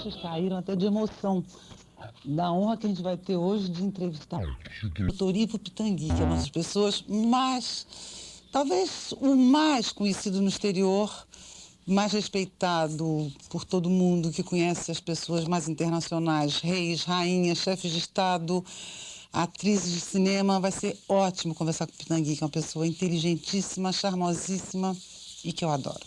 queixos caíram até de emoção da honra que a gente vai ter hoje de entrevistar o Dr. Ivo Pitangui, que é uma das pessoas mais, talvez o mais conhecido no exterior, mais respeitado por todo mundo, que conhece as pessoas mais internacionais, reis, rainhas, chefes de Estado, atrizes de cinema. Vai ser ótimo conversar com o Pitangui, que é uma pessoa inteligentíssima, charmosíssima e que eu adoro.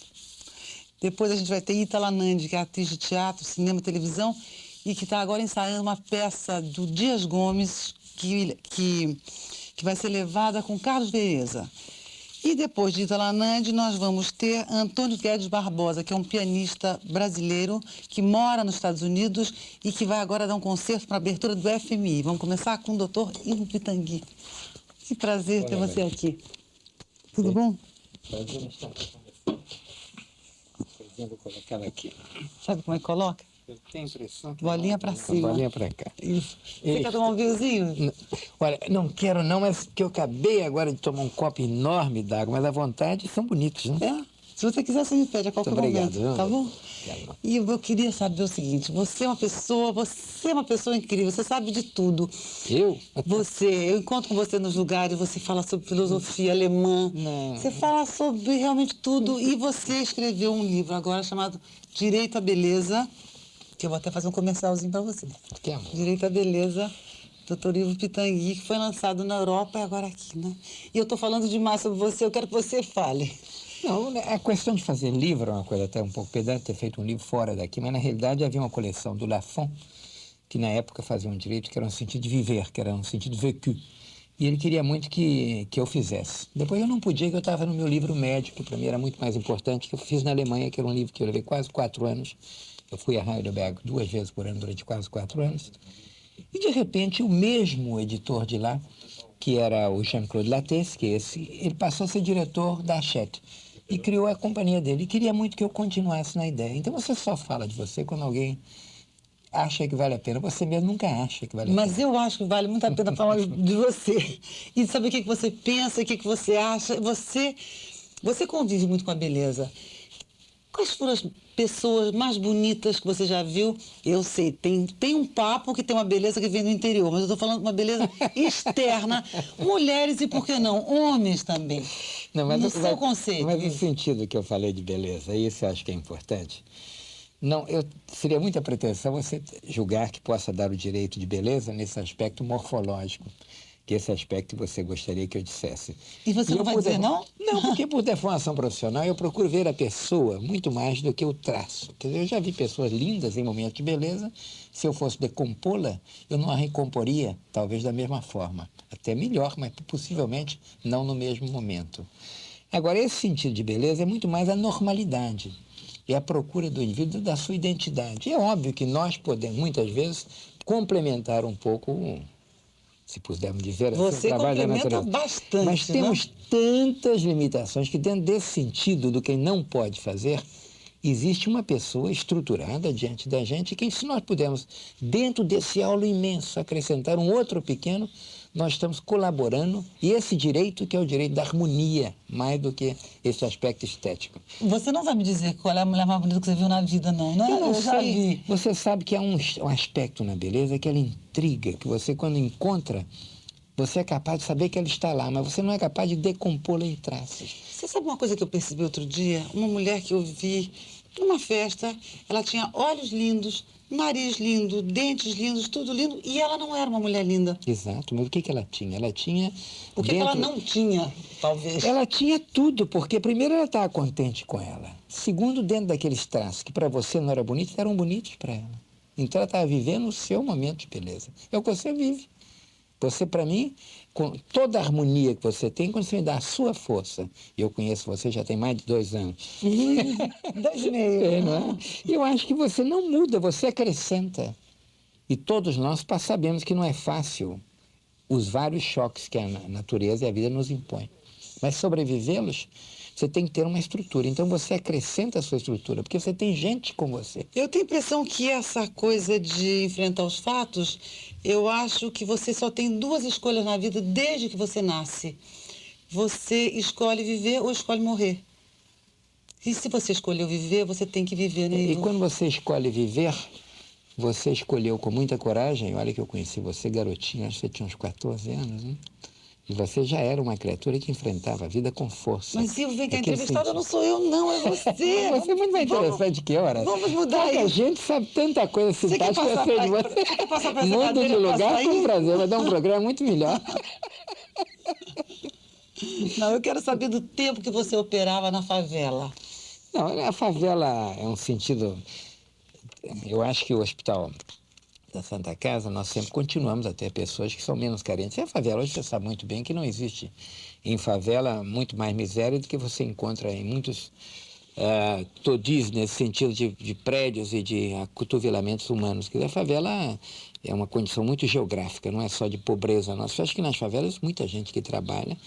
Depois a gente vai ter Ítala Nandi, que é atriz de teatro, cinema, televisão, e que está agora ensaiando uma peça do Dias Gomes, que vai ser levada com Carlos Vereza. E depois de Ítala Nandi, nós vamos ter Antônio Guedes Barbosa, que é um pianista brasileiro que mora nos Estados Unidos e que vai agora dar um concerto para a abertura do FMI. Vamos começar com o Dr. Ivo Pitangui. Que prazer ter você aqui. Tudo bom? Prazer estar aqui. Vou colocar ela aqui. Sabe como é que coloca? Eu tenho a impressão que... Bolinha para cima. Bolinha para cá. Isso. Você quer tomar um vinhozinho? Olha, não quero não, mas que eu acabei agora de tomar um copo enorme d'água, mas à vontade são bonitos, né? É. Se você quiser, você me pede a qualquer obrigado, momento, tá bom? Quero. E eu queria saber o seguinte, você é uma pessoa incrível, você sabe de tudo. Eu? Eu encontro com você nos lugares, você fala sobre filosofia alemã, Não. Você fala sobre realmente tudo, e você escreveu um livro agora chamado Direito à Beleza, que eu vou até fazer um comercialzinho para você. Que amor. Direito à Beleza, Dr. Ivo Pitangui, que foi lançado na Europa e agora aqui, né? E eu estou falando demais sobre você, eu quero que você fale. Não, a questão de fazer livro é uma coisa até um pouco pedante, ter feito um livro fora daqui, mas na realidade havia uma coleção do Lafon, que na época fazia um direito que era um sentido de viver, que era um sentido vécu. E ele queria muito que eu fizesse. Depois eu não podia, que eu estava no meu livro médio, que para mim era muito mais importante, que eu fiz na Alemanha, que era um livro que eu levei quase 4 anos. Eu fui a Heidelberg 2 vezes por ano durante quase 4 anos. E, de repente, o mesmo editor de lá, que era o Jean-Claude Lattès, ele passou a ser diretor da Hachette e criou a companhia dele. E queria muito que eu continuasse na ideia. Então, você só fala de você quando alguém acha que vale a pena. Você mesmo nunca acha que vale a pena. Mas eu acho que vale muito a pena falar de você. E saber o que você pensa, o que você acha. Você convive muito com a beleza. Quais foram as pessoas mais bonitas que você já viu? Eu sei, tem um papo que tem uma beleza que vem do interior, mas eu estou falando de uma beleza externa. Mulheres e, por que não, homens também. Não, mas no seu conceito. Mas no sentido que eu falei de beleza, isso eu acho que é importante. Não, seria muita pretensão você julgar que possa dar o direito de beleza nesse aspecto morfológico, que esse aspecto você gostaria que eu dissesse. E você não vai dizer não? Não, porque por deformação profissional eu procuro ver a pessoa muito mais do que o traço. Quer dizer, eu já vi pessoas lindas em momentos de beleza, se eu fosse decompô-la, eu não a recomporia, talvez da mesma forma. Até melhor, mas possivelmente não no mesmo momento. Agora, esse sentido de beleza é muito mais a normalidade. É a procura do indivíduo da sua identidade. E é óbvio que nós podemos, muitas vezes, complementar um pouco, se pudermos dizer, você assim, o trabalho da complementa natureza. bastante, mas temos tantas limitações que, dentro desse sentido do que não pode fazer, existe uma pessoa estruturada diante da gente que, se nós pudermos, dentro desse aula imenso, acrescentar um outro pequeno, nós estamos colaborando, e esse direito que é o direito da harmonia, mais do que esse aspecto estético. Você não vai me dizer qual é a mulher mais bonita que você viu na vida, não, né? Eu não já sei. vi. Você sabe que há um aspecto na beleza que ela intriga, que você, quando encontra, você é capaz de saber que ela está lá, mas você não é capaz de decompô-la em traços. Você sabe uma coisa que eu percebi outro dia? Uma mulher que eu vi numa festa, ela tinha olhos lindos, nariz lindo, dentes lindos, tudo lindo, e ela não era uma mulher linda. Exato, mas o que ela tinha? Ela tinha... O que ela não tinha, talvez? Ela tinha tudo, porque primeiro ela estava contente com ela. Segundo, dentro daqueles traços que para você não eram bonitos, eram bonitos para ela. Então ela estava vivendo o seu momento de beleza. É o que você vive. Você, para mim, com toda a harmonia que você tem, quando você me dá a sua força, e eu conheço você já tem mais de 2 anos. 2 e meio. Não é? Eu acho que você não muda, você acrescenta. E todos nós sabemos que não é fácil os vários choques que a natureza e a vida nos impõem. Mas sobrevivê-los, você tem que ter uma estrutura. Então você acrescenta a sua estrutura, porque você tem gente com você. Eu tenho a impressão que essa coisa de enfrentar os fatos, eu acho que você só tem 2 escolhas na vida desde que você nasce. Você escolhe viver ou escolhe morrer. E se você escolheu viver, você tem que viver, né, Ivo? E quando você escolhe viver, Você escolheu com muita coragem, olha que eu conheci você garotinha, acho que você tinha uns 14 anos, né? E você já era uma criatura que enfrentava a vida com força. Mas Silvio, vem cá, Aquele entrevistada sentido. não sou eu, não, é você. Mas você é muito mais interessante que eu, Horácio. Vamos mudar Pouca isso. gente sabe tanta coisa Você quer simpática passar assim de pra- você. você quer passar pra essa Muda cadeira de pra lugar sair? com prazer, vai dar um programa muito melhor. Não, eu quero saber do tempo que você operava na favela. Não, a favela é um sentido... Eu acho que o hospital da Santa Casa, nós sempre continuamos a ter pessoas que são menos carentes. E a favela, hoje você sabe muito bem que não existe em favela muito mais miséria do que você encontra em muitos todis, nesse sentido de prédios e de acotovelamentos humanos. Quer dizer, a favela é uma condição muito geográfica, não é só de pobreza. Nós acho que nas favelas muita gente que trabalha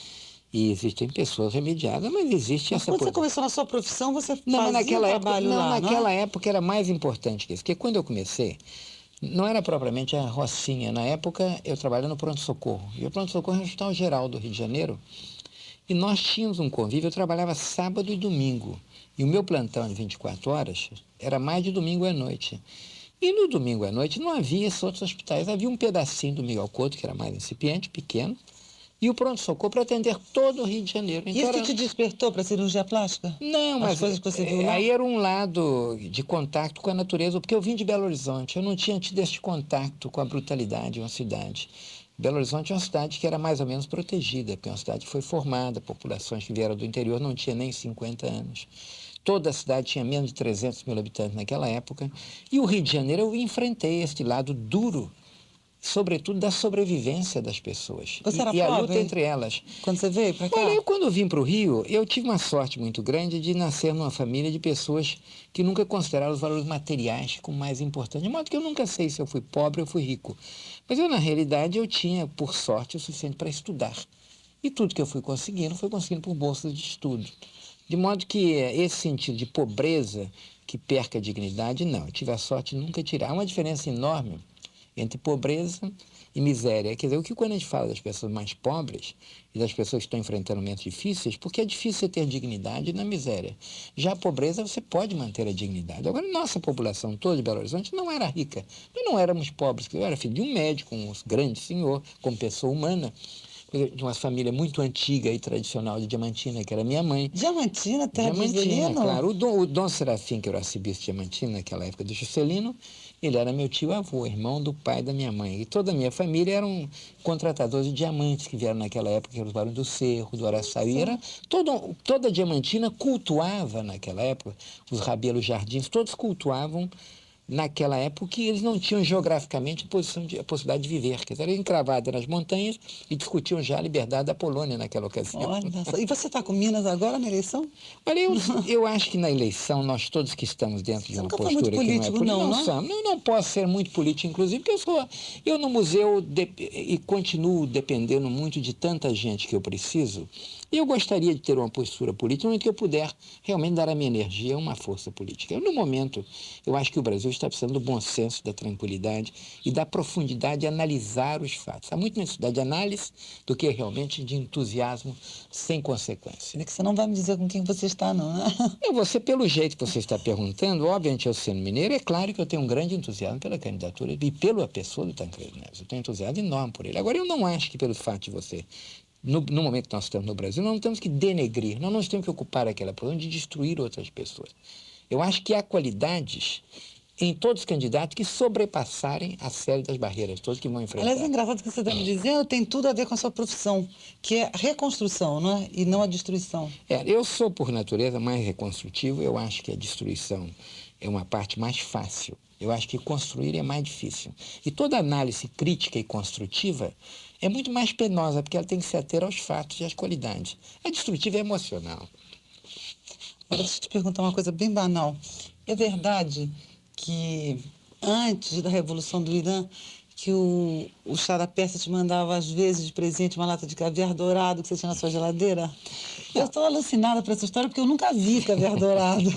e existem pessoas remediadas, mas existe Mas essa... quando você começou na sua profissão, você Não, mas fazia naquela época, trabalho não, lá, naquela não é? época era mais importante que isso, porque quando eu comecei, não era propriamente a Rocinha. Na época, eu trabalhava no pronto-socorro. E o pronto-socorro é um hospital geral do Rio de Janeiro. E nós tínhamos um convívio, eu trabalhava sábado e domingo. E o meu plantão de 24 horas era mais de domingo à noite. E no domingo à noite não havia esses outros hospitais. Havia um pedacinho do Miguel Couto, que era mais incipiente, pequeno, e o pronto-socorro para atender todo o Rio de Janeiro. E Então, isso era... te despertou para cirurgia plástica? Não, As mas coisas que você viu lá? aí era um lado de contato com a natureza, porque eu vim de Belo Horizonte, eu não tinha tido esse contato com a brutalidade de uma cidade. Belo Horizonte é uma cidade que era mais ou menos protegida, porque é uma cidade que foi formada, populações que vieram do interior não tinha nem 50 anos. Toda a cidade tinha menos de 300 mil habitantes naquela época. E o Rio de Janeiro, eu enfrentei este lado duro, sobretudo da sobrevivência das pessoas. Você era E a luta pobre entre elas. quando você veio para cá? Olha, eu quando vim para o Rio, eu tive uma sorte muito grande de nascer numa família de pessoas que nunca consideraram os valores materiais como mais importantes. De modo que eu nunca sei se eu fui pobre ou fui rico. Mas eu, na realidade, eu tinha, por sorte, o suficiente para estudar. E tudo que eu fui conseguindo por bolsas de estudo. De modo que esse sentido de pobreza que perca a dignidade, não. Eu tive a sorte de nunca tirar. Há uma diferença enorme entre pobreza e miséria. Quer dizer, o que quando a gente fala das pessoas mais pobres e das pessoas que estão enfrentando momentos difíceis, porque é difícil você ter dignidade na miséria. Já a pobreza, você pode manter a dignidade. Agora, nossa população toda de Belo Horizonte não era rica. Nós não éramos pobres. Eu era filho de um médico, um grande senhor, como pessoa humana, de uma família muito antiga e tradicional de Diamantina, que era minha mãe. Diamantina, terra de Diamantina, Juscelino? claro. O Dom Serafim, que era o arcebispo de Diamantina, naquela época do Juscelino, ele era meu tio-avô, irmão do pai da minha mãe. E toda a minha família eram contratadores de diamantes que vieram naquela época, que eram os Barões do Cerro, do Araçaí. Era toda a Diamantina cultuava, naquela época, os Rabelos Jardins, todos cultuavam naquela época que eles não tinham geograficamente a possibilidade de viver. Quer dizer, eram encravados nas montanhas e discutiam já a liberdade da Polônia naquela ocasião. Olha só. E você está com Minas agora na eleição? Olha, eu acho que na eleição, nós todos que estamos dentro de Você uma nunca foi muito postura que não é político, política, não, não? somos. Eu não posso ser muito político, inclusive, porque eu no museu e continuo dependendo muito de tanta gente que eu preciso. E eu gostaria de ter uma postura política, no momento que eu puder realmente dar a minha energia a uma força política. No momento, eu acho que o Brasil está precisando do bom senso, da tranquilidade e da profundidade de analisar os fatos. Há muito necessidade de análise do que realmente de entusiasmo sem consequência. É que você não vai me dizer com quem você está, não, né? Você, pelo jeito que você está perguntando, obviamente eu sendo mineiro, é claro que eu tenho um grande entusiasmo pela candidatura e pela pessoa do Tancredo Neves. Eu tenho um entusiasmo enorme por ele. Agora, eu não acho que pelo fato de você, no momento que nós estamos no Brasil, nós não temos que denegrir, nós não temos que ocupar aquela posição de destruir outras pessoas. Eu acho que há qualidades em todos os candidatos que sobrepassarem a série das barreiras, todos que vão enfrentar. Aliás, é engraçado que você está me dizendo, tem tudo a ver com a sua profissão, que é reconstrução, não é? E não a destruição. Eu sou, por natureza, mais reconstrutivo. Eu acho que a destruição é uma parte mais fácil. Eu acho que construir é mais difícil. E toda análise crítica e construtiva é muito mais penosa, porque ela tem que se ater aos fatos e às qualidades. A destrutiva é emocional. Agora, deixa eu te perguntar uma coisa bem banal. É verdade que antes da Revolução do Irã, que o Shah da Pérsia te mandava, às vezes, de presente uma lata de caviar dourado que você tinha na sua geladeira? Eu estou alucinada por essa história porque eu nunca vi caviar dourado.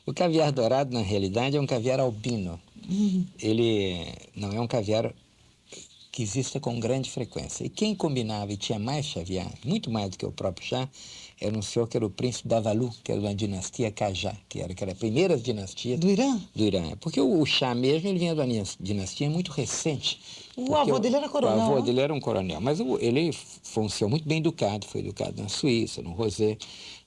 O caviar dourado, na realidade, é um caviar albino. Ele não é um caviar que exista com grande frequência. E quem combinava e tinha mais caviar, muito mais do que o próprio chá, era um senhor que era o príncipe Davalu, que era uma dinastia Qajar, que era aquela primeira dinastia Do Irã? do Irã. Porque o Shah mesmo, ele vinha de uma dinastia muito recente. O avô dele era coronel, O avô né? dele era um coronel, mas ele foi um senhor muito bem educado, foi educado na Suíça, no Rosé.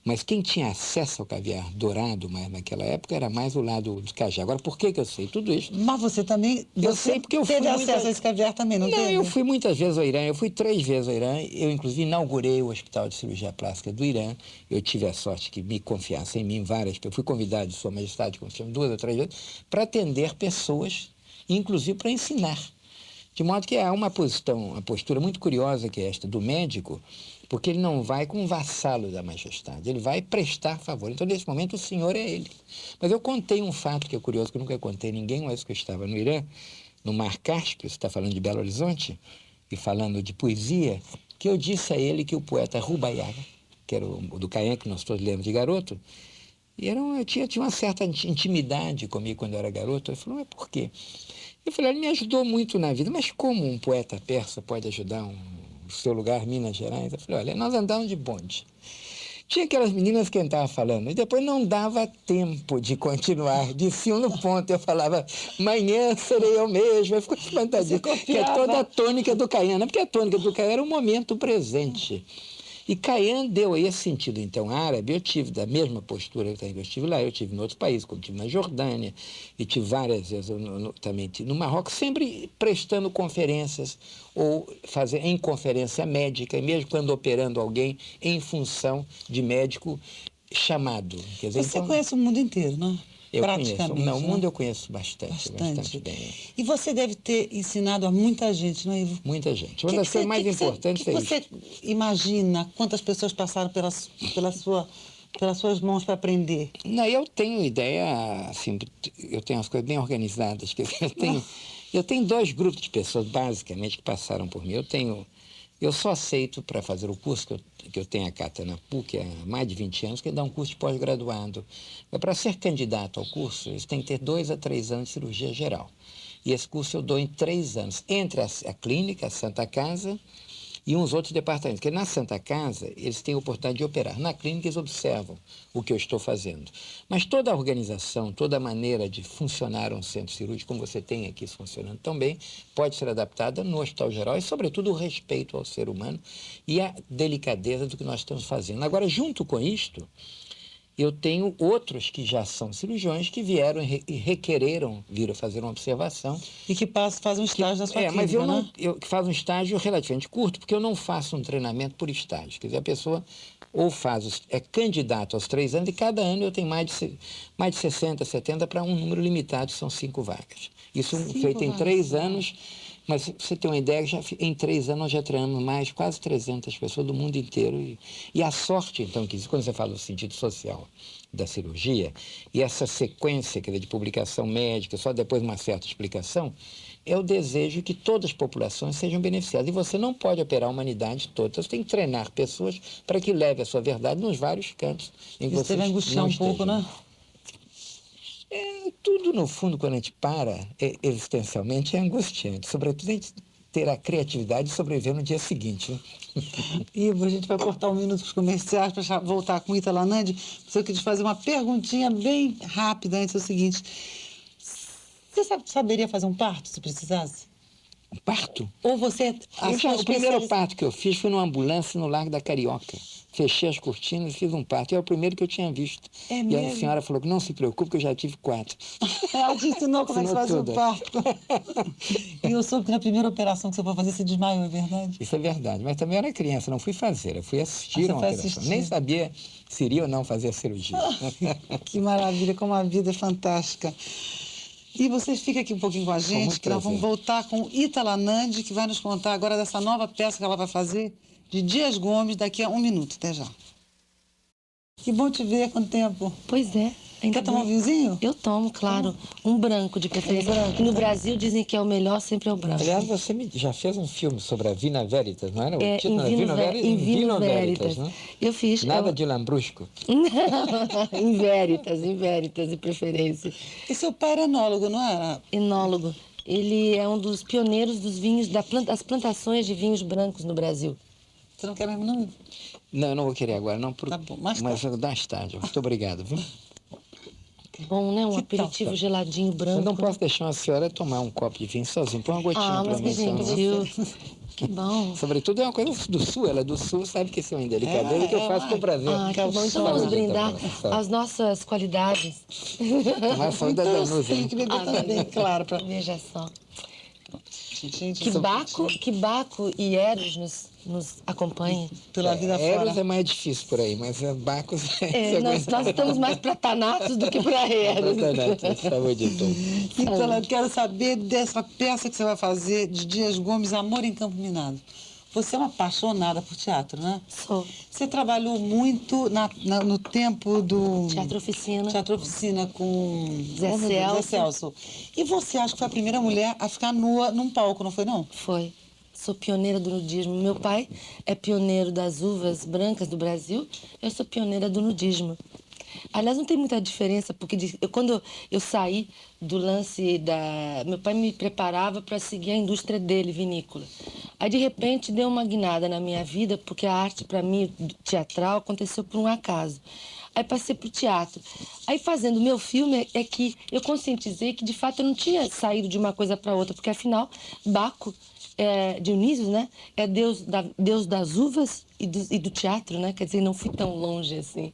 Mas quem tinha acesso ao caviar dourado mais naquela época era mais o lado do Qajar. Agora, por que eu sei tudo isso? Mas você também... Eu você sei porque eu fui teve acesso muita- a esse caviar também, não Não, teve? eu fui muitas vezes ao Irã, eu fui 3 vezes ao Irã, eu inclusive inaugurei o Hospital de Cirurgia Plástica do Irã, eu tive a sorte que me confiassem em mim eu fui convidado de Sua Majestade, confiando 2 ou 3 vezes, para atender pessoas, inclusive para ensinar. De modo que há uma postura muito curiosa que é esta do médico, porque ele não vai com um vassalo da majestade, ele vai prestar favor. Então, nesse momento, o senhor é ele. Mas eu contei um fato que é curioso, que eu nunca contei a ninguém, mas que eu estava no Irã, no Mar Cáspio, você está falando de Belo Horizonte, e falando de poesia, que eu disse a ele que o poeta Rubaiyat, que era o do Caian, que nós todos lemos de garoto, eu tinha uma certa intimidade comigo quando eu era garoto. Ele falou, mas por quê? Eu falei, ele me ajudou muito na vida, mas como um poeta persa pode ajudar o seu lugar, Minas Gerais? Eu falei, olha, nós andávamos de bonde. Tinha aquelas meninas que eu estava falando, e depois não dava tempo de continuar, desciam no ponto, eu falava, amanhã serei eu mesmo, eu fico espantadinho, que é toda a tônica do Caian, porque a tônica do Caian era o momento presente. E Caian deu aí esse sentido, então, árabe. Eu tive da mesma postura que eu estive lá, eu tive em outros países, como tive na Jordânia, e tive várias vezes também no Marrocos, sempre prestando conferências ou em conferência médica, e mesmo quando operando alguém em função de médico chamado. Quer dizer, Você então, conhece o mundo inteiro, não? eu Praticamente, conheço. Não, o né? mundo eu conheço bastante bem. E você deve ter ensinado a muita gente, não é, Ivo? Muita gente. Uma das coisas mais importantes é isso. Você imagina quantas pessoas passaram pelas suas mãos para aprender? Não, eu tenho ideia, assim, eu tenho as coisas bem organizadas. Eu tenho 2 grupos de pessoas, basicamente, que passaram por mim. Eu só aceito para fazer o curso que eu tenho a cata na PUC há mais de 20 anos, que dá um curso de pós-graduado. Para ser candidato ao curso, eles têm que ter 2 a 3 anos de cirurgia geral. E esse curso eu dou em 3 anos, entre a clínica, a Santa Casa, e uns outros departamentos. Porque na Santa Casa, eles têm a oportunidade de operar. Na clínica, eles observam o que eu estou fazendo. Mas toda a organização, toda a maneira de funcionar um centro cirúrgico, como você tem aqui funcionando também, pode ser adaptada no Hospital Geral e, sobretudo, o respeito ao ser humano e a delicadeza do que nós estamos fazendo. Agora, junto com isto, eu tenho outros que já são cirurgiões que vieram e requereram vir a fazer uma observação. E que fazem um estágio da sua clínica, mas eu não, né? eu faço um estágio relativamente curto, porque eu não faço um treinamento por estágio. Quer dizer, a pessoa ou é candidato aos 3 anos, e cada ano eu tenho mais de 60, 70 para um número limitado, são 5 vagas. Isso feito em 3 anos. Mas você tem uma ideia, em 3 anos nós já treinamos mais quase 300 pessoas do mundo inteiro. E a sorte, então, que quando você fala do sentido social da cirurgia, e essa sequência, quer dizer, de publicação médica, só depois de uma certa explicação, é o desejo que todas as populações sejam beneficiadas. E você não pode operar a humanidade toda, você tem que treinar pessoas para que leve a sua verdade nos vários cantos em que Isso você deve angustiar um pouco, né? Tudo, no fundo, quando a gente para, existencialmente, é angustiante. Sobretudo, a gente ter a criatividade de sobreviver no dia seguinte. Né? Ivo, a gente vai cortar 1 minuto para os comerciais para voltar com Ítala Nandi. Eu queria te fazer uma perguntinha bem rápida antes. É o seguinte, você saberia fazer um parto, se precisasse? Um parto? Ou você... O primeiro parto que eu fiz foi numa ambulância no Largo da Carioca. Fechei as cortinas e fiz um parto. E é o primeiro que eu tinha visto. É e mesmo? a senhora falou que não se preocupe, que eu já tive 4. Ela te ensinou como é que se faz um tudo. parto. E eu soube que na primeira operação que você foi fazer, você desmaiou, é verdade? Isso é verdade. Mas também era criança, não fui fazer. Eu fui assistir a uma operação. Assistir. Nem sabia se iria ou não fazer a cirurgia. Que maravilha, como a vida é fantástica. E vocês ficam aqui um pouquinho com a gente, que nós vamos voltar com Ítala Nandi, que vai nos contar agora dessa nova peça que ela vai fazer, de Dias Gomes, daqui a 1 minuto. Até já. Que bom te ver, quanto tempo. Pois é. Quer tomar um vinhozinho? Eu tomo, claro. Um branco de preferência. No Brasil dizem que é o melhor, sempre é o branco. Aliás, você já fez um filme sobre a Vina Veritas, não era? O título em era Vino Veritas. né? Eu fiz. Nada de lambrusco. Em Veritas, de preferência. E seu pai era enólogo, não era? Enólogo. Ele é um dos pioneiros dos vinhos, das plantações de vinhos brancos no Brasil. Você não quer mesmo, não? Não, eu não vou querer agora, não. Tá bom, mais mas mais tarde. Muito obrigado, viu? Bom, né? Um Que tal? aperitivo geladinho Eu branco. não posso deixar uma senhora tomar um copo de vinho sozinho. Põe uma gotinha Ah, pra mas mim, que então. gentil. Que bom. Sobretudo é uma coisa do Sul. Ela é do Sul, sabe que isso é uma indelicadeza que eu faço com prazer. Ah, que bom. Então vamos brindar às nossas qualidades. Tomar saúde da Então, Danusa, tem hein? que beber também, claro. Veja só. Gente, Que Baco e Eros nos acompanhem. pela vida Eros fora. é mais difícil por aí, mas Bacos... Nós estamos mais para Thanatos do que para Eros. Saúde, então. Então, eu quero saber dessa peça que você vai fazer de Dias Gomes, Amor em Campo Minado. Você é uma apaixonada por teatro, né? Sou. Você trabalhou muito no tempo do... Teatro Oficina. Teatro Oficina com Zé Oh, meu Deus, Celso. Zé Celso. E você acha que foi a primeira mulher a ficar nua num palco, não foi, não? Foi. Sou pioneira do nudismo. Meu pai é pioneiro das uvas brancas do Brasil. Eu sou pioneira do nudismo. Aliás, não tem muita diferença, porque quando eu saí do lance da... Meu pai me preparava para seguir a indústria dele, vinícola. Aí, de repente, deu uma guinada na minha vida, porque a arte, para mim, teatral, aconteceu por um acaso. Aí passei para o teatro. Aí, fazendo o meu filme, é que eu conscientizei que, de fato, eu não tinha saído de uma coisa para outra, porque, afinal, Baco... Dionísio, né? É Deus das uvas e do teatro, né? Quer dizer, não fui tão longe assim.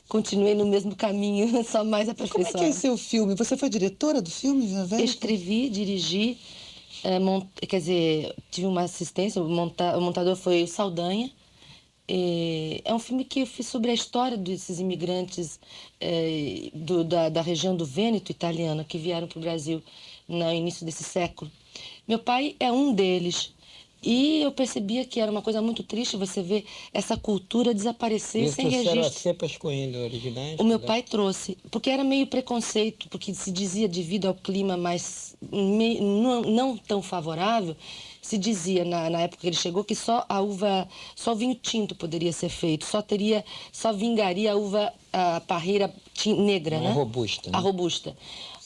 Continuei no mesmo caminho, só mais aperfeiçoada. Como é que é seu filme? Você foi diretora do filme, Vila Velha? Escrevi, dirigi, quer dizer, tive uma assistência, o montador foi o Saldanha. É um filme que eu fiz sobre a história desses imigrantes da região do Vêneto italiana que vieram para o Brasil no início desse século. Meu pai é um deles. E eu percebia que era uma coisa muito triste você ver essa cultura desaparecer sem registro. As cepas coelho originais? O meu pai trouxe, porque era meio preconceito, porque se dizia, devido ao clima não tão favorável, se dizia na época que ele chegou que só o vinho tinto poderia ser feito, só vingaria a parreira negra, né? A robusta. Né? A robusta.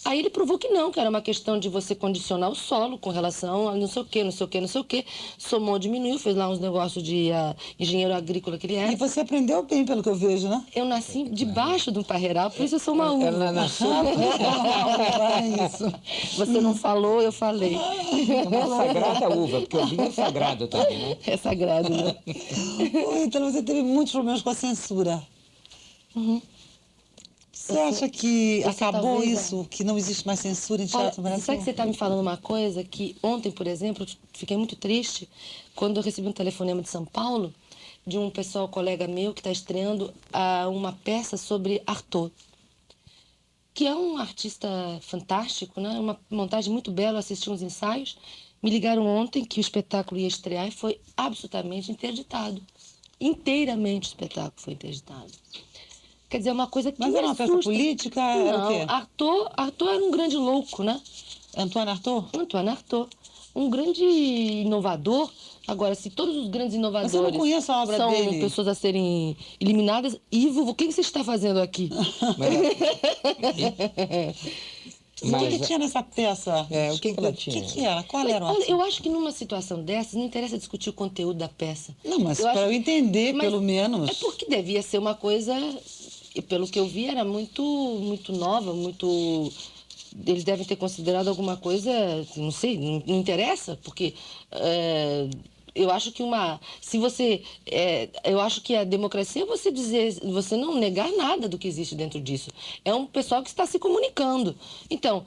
Aí ele provou que não, que era uma questão de você condicionar o solo com relação a não sei o quê, não sei o quê, não sei o quê. Somou, diminuiu, fez lá uns negócios de engenheiro agrícola que ele era. E você aprendeu bem, pelo que eu vejo, né? Eu nasci debaixo de um parreiral, por isso eu sou uma uva. Ela nasceu... É isso. Você não falou, eu falei. Uma sagrada uva, porque o vinho é sagrado também, né? É sagrado, né? Então você teve muitos problemas com a censura. Uhum. Você acha que acabou talvez, isso, que não existe mais censura em Olha, teatro no Brasil? sabe que você está me falando uma coisa que ontem, por exemplo, eu fiquei muito triste quando eu recebi um telefonema de São Paulo de um pessoal, colega meu, que está estreando uma peça sobre Artaud, que é um artista fantástico, né? Uma montagem muito bela, eu assisti uns ensaios. Me ligaram ontem que o espetáculo ia estrear e foi absolutamente interditado. Inteiramente o espetáculo foi interditado. Quer dizer, é uma coisa que Mas era uma peça política? Era o quê? Artaud era um grande louco, né? Antoine Artaud? Antoine Artaud. Um grande inovador. Agora, se todos os grandes inovadores Mas eu não conheço a obra são dele. pessoas a serem eliminadas, Ivo, o que você está fazendo aqui? O que tinha nessa peça? O que ela tinha? O que era? Qual era o assunto? Eu acho que numa situação dessas, não interessa discutir o conteúdo da peça. Não, mas para eu entender, Mas pelo menos. É porque devia ser uma coisa, e pelo que eu vi, era muito, muito nova, muito... Eles devem ter considerado alguma coisa, não sei, não interessa, porque eu acho que eu acho que a democracia é você não negar nada do que existe dentro disso. É um pessoal que está se comunicando. Então,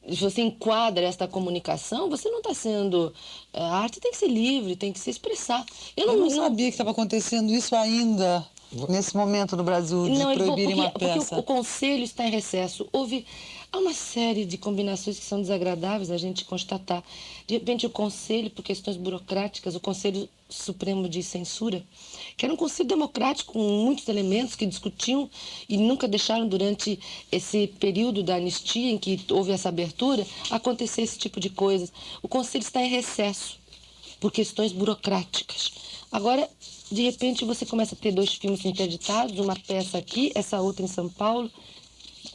se você enquadra esta comunicação, você não está sendo... A arte tem que ser livre, tem que se expressar. Eu não sabia que estava acontecendo isso ainda, nesse momento no Brasil, de proibirem uma peça. Porque o Conselho está em recesso. Há uma série de combinações que são desagradáveis a gente constatar. De repente, o Conselho, por questões burocráticas, o Conselho Supremo de Censura, que era um conselho democrático com muitos elementos que discutiam e nunca deixaram, durante esse período da anistia em que houve essa abertura, acontecer esse tipo de coisas. O Conselho está em recesso por questões burocráticas. Agora, de repente, você começa a ter 2 filmes interditados, uma peça aqui, essa outra em São Paulo.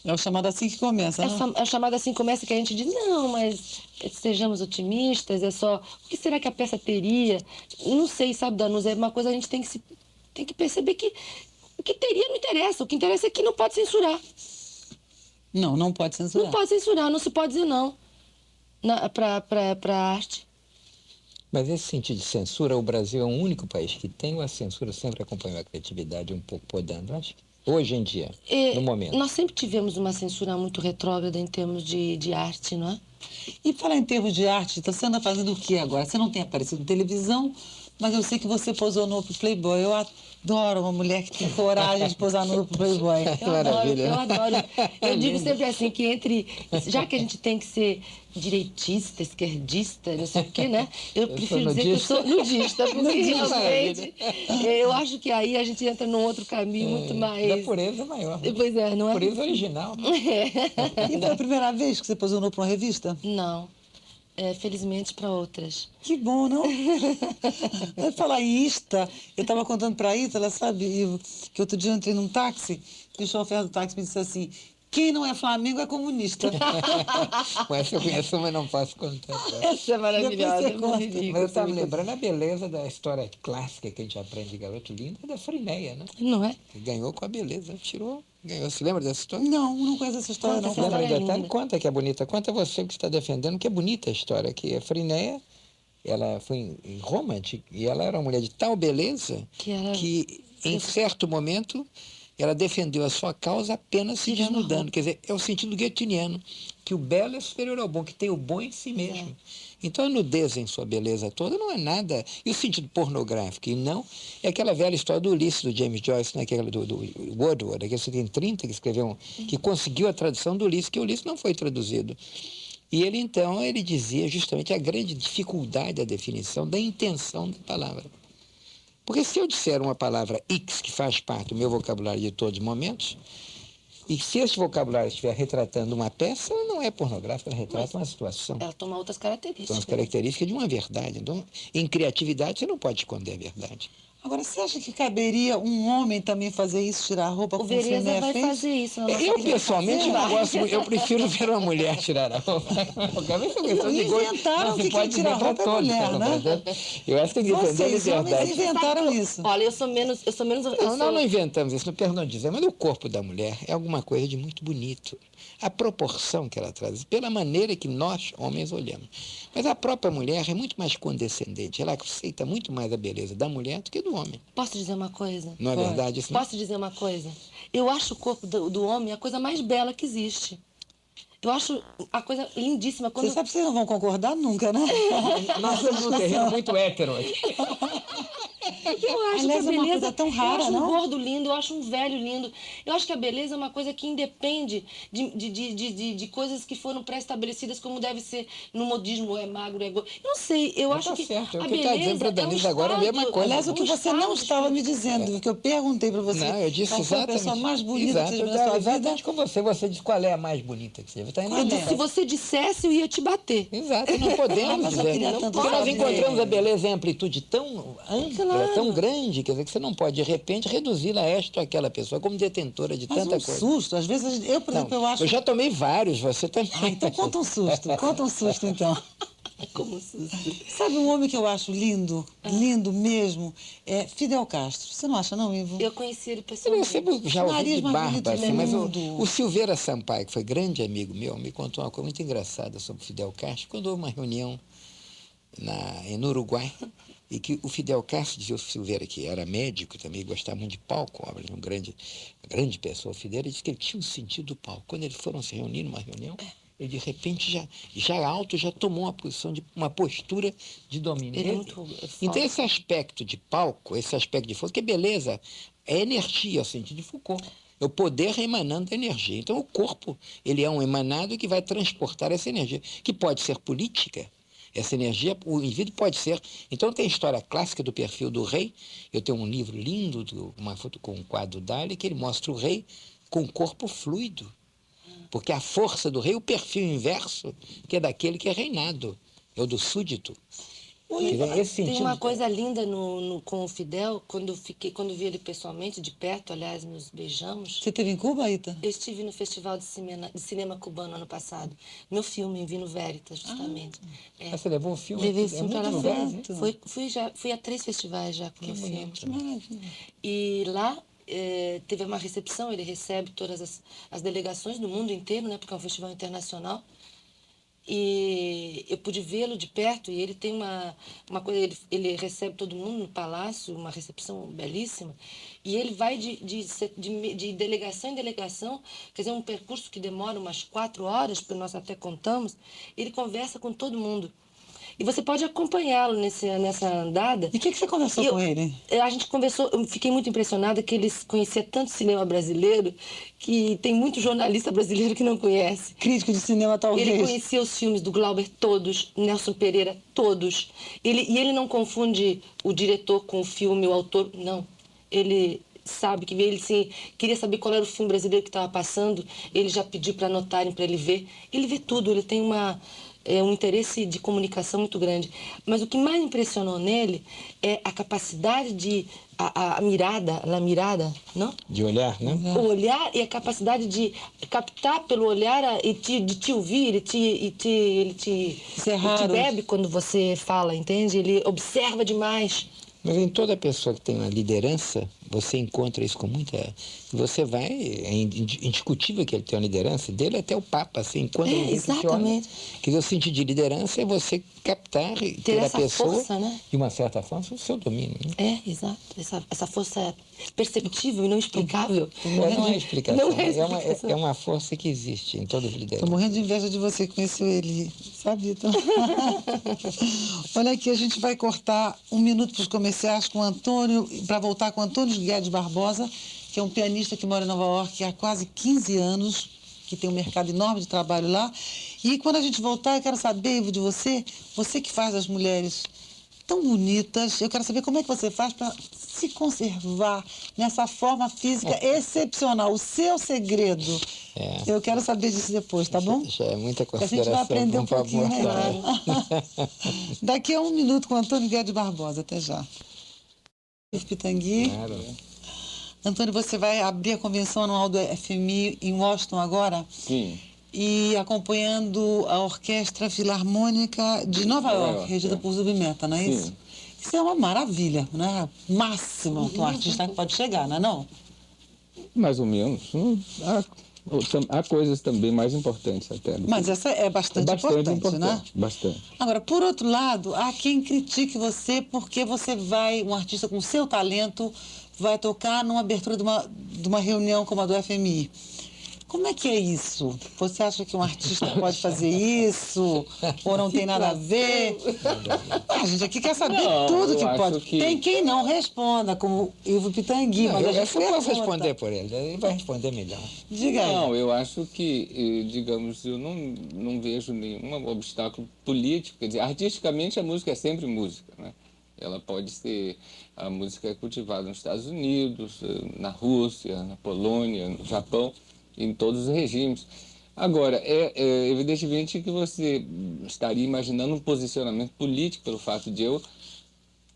É o chamado assim que começa, né? É chamado assim que começa, que a gente diz, não, mas sejamos otimistas, o que será que a peça teria? Não sei, sabe, Danusa, é uma coisa que a gente tem tem que perceber que o que teria não interessa. O que interessa é que não pode censurar. Não pode censurar. Não pode censurar, não se pode dizer não para arte. Mas esse sentido de censura, o Brasil é o único país que tem, ou a censura sempre acompanhou a criatividade um pouco podando? Acho que hoje em dia, no momento. Nós sempre tivemos uma censura muito retrógrada em termos de arte, não é? E falar em termos de arte, você anda fazendo o que agora? Você não tem aparecido em televisão, mas eu sei que você posou nu pro Playboy. Eu adoro uma mulher que tem coragem de posar nu pro Playboy. Eu adoro. Eu digo sempre assim, que já que a gente tem que ser direitista, esquerdista, não sei o quê, né? Eu prefiro dizer que eu sou nudista, porque realmente eu acho que aí a gente entra num outro caminho muito mais... Da pureza maior. Pois é, não é? Pureza original. E foi a primeira vez que você posou nu pra uma revista? Não. Felizmente para outras. Que bom, não? Vai falar ista. Eu estava contando para a Ita, ela sabe, que outro dia eu entrei num táxi e o chofer do táxi me disse assim: quem não é Flamengo é comunista. Essa eu conheço, mas não posso contar. Essa é maravilhosa. Mas eu estava me lembrando a beleza da história clássica que a gente aprende de Garoto Lindo, é da Frinéia, né? Não é? Que ganhou com a beleza, ganhou. Você lembra dessa história? Não conheço essa história, não. Conta Lembra essa em detalhe? linda. Conta que é bonita. Conta você que está defendendo, que é bonita a história. Que a Frinéia, ela foi em Roma e ela era uma mulher de tal beleza que em certo momento, ela defendeu a sua causa apenas se desnudando. Quer dizer, é o sentido goethiniano, que o belo é superior ao bom, que tem o bom em si mesmo. Então, a nudez em sua beleza toda não é nada. E o sentido pornográfico, e não, é aquela velha história do Ulisses, do James Joyce, né? Aquela do Wordsworth, aquele que tem 30, que escreveu, que conseguiu a tradução do Ulisses, que o Ulisses não foi traduzido. E ele, então, ele dizia justamente a grande dificuldade da definição da intenção da palavra. Porque se eu disser uma palavra X, que faz parte do meu vocabulário de todos os momentos, e se esse vocabulário estiver retratando uma peça, ela não é pornográfica, ela retrata uma situação. Ela toma outras características. São as características de uma verdade. Então, em criatividade, você não pode esconder a verdade. Agora, você acha que caberia um homem também fazer isso, tirar a roupa O como o Vereza Frinéia vai fez? fazer isso. Eu, pessoalmente, não gosto muito. Eu prefiro ver uma mulher tirar a roupa. Inventaram que quem tira a roupa é mulher, né? Eu acho que tem que defender a Vocês, homens, liberdade. inventaram isso. Olha, eu sou menos... Nós não inventamos isso, não perdão dizer, mas o corpo da mulher é alguma coisa de muito bonito. A proporção que ela traz, pela maneira que nós, homens, olhamos. Mas a própria mulher é muito mais condescendente, ela aceita muito mais a beleza da mulher do que do homem. Posso dizer uma coisa? Não é verdade isso? Não? Posso dizer uma coisa? Eu acho o corpo do homem a coisa mais bela que existe. Eu acho a coisa lindíssima. Quando... Você sabe que vocês não vão concordar nunca, né? Nós estamos num terreno muito hétero aqui. Eu acho Aliás, que a é uma beleza coisa tão rara, eu acho não? um gordo lindo, eu acho um velho lindo. Eu acho que a beleza é uma coisa que independe de coisas que foram pré-estabelecidas como deve ser no modismo, ou é magro, é gordo. Eu não sei, eu acho que certo. a O que está dizendo para a beleza Denise é um agora é a mesma estado- coisa. Aliás, o que você não estava me dizendo, o que eu perguntei para você, Não, eu disse qual foi a exatamente. pessoa mais bonita que você Exato, viu na sua vida? exatamente com você. Você disse qual é a mais bonita que você viu. Tá indo Eu bem. disse, se você dissesse, eu ia te bater. Exato, não podemos mas eu dizer. queria tanto Porque nós saber. encontramos a beleza em amplitude tão ampla, Claro. tão grande, quer dizer, que você não pode, de repente, reduzi-la a esta ou aquela pessoa como detentora de Mas tanta um coisa. susto, às vezes, eu, por exemplo, eu acho... Eu já tomei vários, você também. Então conta um susto então. Como susto. Sabe um homem que eu acho lindo, lindo mesmo, é Fidel Castro. Você não acha não, Ivo? Eu conheci ele Eu pessoalmente. sempre já ouvi Nariz de mais barba, bonito assim, do mas mundo. o Silveira Sampaio, que foi grande amigo meu, me contou uma coisa muito engraçada sobre Fidel Castro, quando houve uma reunião no Uruguai, e que o Fidel Castro dizia o Silveira, que era médico também, gostava muito de palco, obra de uma grande pessoa, o Fidel, disse que ele tinha um sentido do palco. Quando eles foram se reunir numa reunião, ele de repente já alto, já tomou uma postura de domínio. Ele é muito foda. Então esse aspecto de palco, esse aspecto de força, que beleza, é energia, é o sentido de Foucault. É o poder emanando da energia. Então o corpo, ele é um emanado que vai transportar essa energia, que pode ser política. Essa energia, o indivíduo pode ser... Então, tem a história clássica do perfil do rei. Eu tenho um livro lindo, uma foto com um quadro Dali, que ele mostra o rei com o corpo fluido. Porque a força do rei, o perfil inverso, que é daquele que é reinado, é o do súdito. Esse Tem sentido. uma coisa linda com o Fidel, quando vi ele pessoalmente, de perto, aliás, nos beijamos. Você esteve em Cuba, Ita? Eu estive no Festival de Cinema Cubano ano passado. Meu filme, em Vino Veritas, justamente. Você levou o filme? Levei o É filme para muito lá. lugar, né? Fui a 3 festivais já com o meu filme. Maravilha. E lá teve uma recepção, ele recebe todas as delegações do mundo inteiro, né, porque é um festival internacional. E eu pude vê-lo de perto e ele tem uma coisa, ele recebe todo mundo no palácio, uma recepção belíssima. E ele vai de delegação em delegação, quer dizer, um percurso que demora umas 4 horas, porque nós até contamos, ele conversa com todo mundo. E você pode acompanhá-lo nessa andada. E o que você conversou com ele? A gente conversou, eu fiquei muito impressionada que ele conhecia tanto cinema brasileiro que tem muito jornalista brasileiro que não conhece. Crítico de cinema, talvez. Ele conhecia os filmes do Glauber todos, Nelson Pereira todos. E ele não confunde o diretor com o filme, o autor, não. Ele sabe que ele sim, queria saber qual era o filme brasileiro que estava passando, ele já pediu para anotarem para ele ver. Ele vê tudo, ele tem um interesse de comunicação muito grande. Mas o que mais impressionou nele é a capacidade de... a mirada, não? De olhar, né? O olhar e a capacidade de captar pelo olhar de te ouvir, ele te bebe quando você fala, entende? Ele observa demais. Mas em toda pessoa que tem uma liderança, você encontra isso com muita... Você vai... É indiscutível que ele tem uma liderança, dele até o Papa, assim, quando ele exatamente. Quer dizer, o sentido de liderança é você captar e ter a pessoa, força, né? De uma certa forma, o seu domínio. Né? Exato. Essa força perceptível e não explicável. Não é explicação. É uma força que existe em todos os lideranças. Estou morrendo de inveja de você que conheceu ele, sabe? Então... Olha aqui, a gente vai cortar 1 minuto para os comerciais com o Antônio, para voltar com o Antônio Guedes Barbosa, que é um pianista que mora em Nova York há quase 15 anos, que tem um mercado enorme de trabalho lá. E quando a gente voltar, eu quero saber, Ivo, de você que faz as mulheres tão bonitas, eu quero saber como é que você faz para se conservar nessa forma física excepcional, o seu segredo. Eu quero saber disso depois, tá bom? Já é muita consideração. A gente vai aprender um pouquinho melhor. Daqui a 1 minuto com o Antônio Guedes Barbosa, até já. Pitangui. Claro. Antônio, você vai abrir a convenção anual do FMI em Washington agora? Sim. E acompanhando a Orquestra Filarmônica de Nova York, regida por Zubimeta, não é isso? Sim. Isso é uma maravilha, né? Máximo que um artista pode chegar, não é não? Mais ou menos. Há coisas também mais importantes até. Mas essa é bastante importante, né? Bastante. Agora, por outro lado, há quem critique você porque você vai, um artista com seu talento, vai tocar numa abertura de uma reunião como a do FMI. Como é que é isso? Você acha que um artista pode fazer isso? Ou não tem nada a ver? A gente aqui quer saber tudo que pode. Tem quem não responda, como Ivo Pitangui. Mas eu posso responder por ele. Ele vai responder melhor. Diga aí. Não, eu acho que, digamos, eu não vejo nenhum obstáculo político. Quer dizer, artisticamente a música é sempre música, né? Ela pode ser... A música é cultivada nos Estados Unidos, na Rússia, na Polônia, no Japão, em todos os regimes. Agora, é evidentemente que você estaria imaginando um posicionamento político pelo fato de eu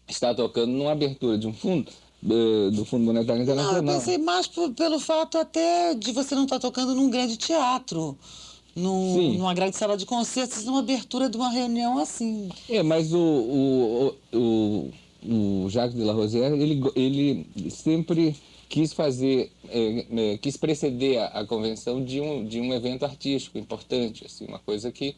estar tocando numa abertura de um fundo, do Fundo Monetário Internacional. Não, eu pensei mais pelo fato até de você não estar tocando num grande teatro, numa grande sala de concertos, numa abertura de uma reunião assim. Mas o Jacques de la Rosière, ele sempre quis quis preceder a convenção de um evento artístico importante, assim, uma coisa que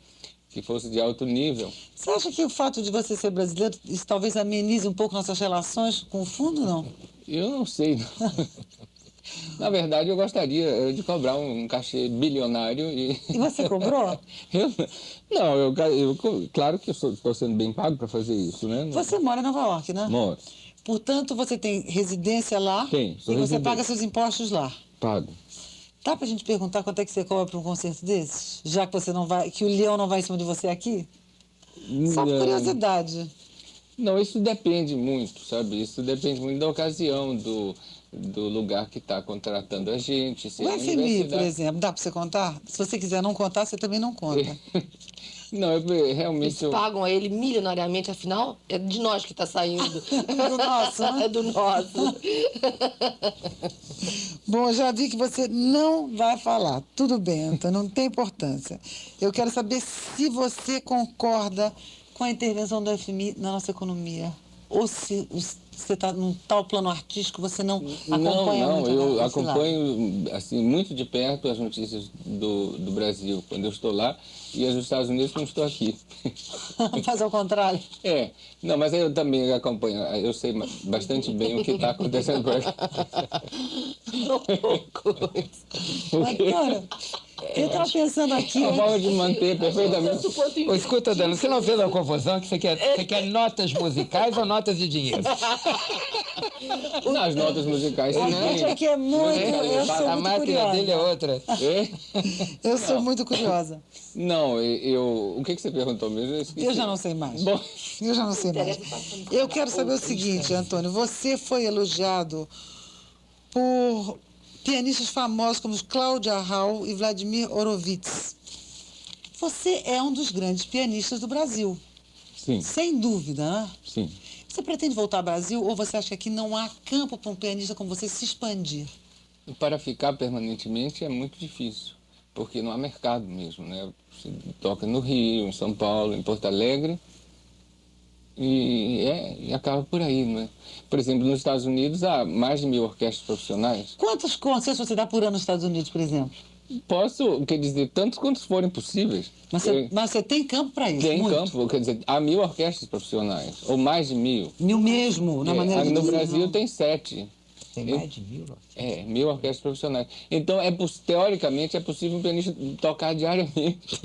fosse de alto nível. Você acha que o fato de você ser brasileiro, isso talvez amenize um pouco nossas relações com o fundo, não? Eu não sei, não. Na verdade, eu gostaria de cobrar um cachê bilionário e... E você cobrou? Claro que eu estou sendo bem pago para fazer isso, né? Você mora em Nova York, né? Moro. Portanto, você tem residência lá. Tem, sou e você residente. paga seus impostos lá. Pago. Dá pra gente perguntar quanto é que você cobra para um concerto desses? Já que você não vai, que o leão não vai em cima de você aqui? Só por curiosidade. Não, isso depende muito, sabe? Isso depende muito da ocasião, do lugar que está contratando a gente. O FMI, por exemplo, dá para você contar? Se você quiser não contar, você também não conta. Não, realmente Eles pagam a ele milionariamente, afinal, é de nós que está saindo. É do nosso, né? É do nosso. Bom, já vi que você não vai falar. Tudo bem, Antônio, não tem importância. Eu quero saber se você concorda com a intervenção do FMI na nossa economia. Ou se você está num tal plano artístico, você não acompanha não, muito eu esse lado. acompanho assim, muito de perto as notícias do Brasil, quando eu estou lá, e as dos Estados Unidos quando estou aqui. Mas ao contrário. Não, mas eu também acompanho, eu sei bastante bem o que está acontecendo por aqui. Mas, cara, eu estava pensando aqui... A forma de manter perfeitamente... Ô, escuta, Dani, você não vê uma confusão que você quer notas musicais ou notas de dinheiro? Nas notas musicais A gente aqui é muito... Eu sou A muito máquina dele é curiosa. outra. Eu sou muito curiosa. Não, o que você perguntou mesmo? Eu já não sei mais. Bom, Eu já não sei mais. Eu quero saber o seguinte, Antônio. Você foi elogiado por pianistas famosos como Cláudia Raul e Vladimir Horowitz. Você é um dos grandes pianistas do Brasil. sim, Sem dúvida, né? sim. Você pretende voltar ao Brasil ou você acha que aqui não há campo para um pianista como você se expandir? Para ficar permanentemente é muito difícil, porque não há mercado mesmo, né? Você toca no Rio, em São Paulo, em Porto Alegre, e acaba por aí, né? Por exemplo, nos Estados Unidos há mais de 1000 orquestras profissionais. Quantos concertos você dá por ano nos Estados Unidos, por exemplo? Posso, quer dizer, tantos quantos forem possíveis. Mas você tem campo para isso? Tem muito? campo, quer dizer, há 1000 orquestras profissionais, ou mais de 1000. 1000 mesmo, na maneira de No dizer, Brasil não. tem 7. Tem mais de 1000? 1000 orquestras profissionais. Então, teoricamente, é possível um pianista tocar diariamente.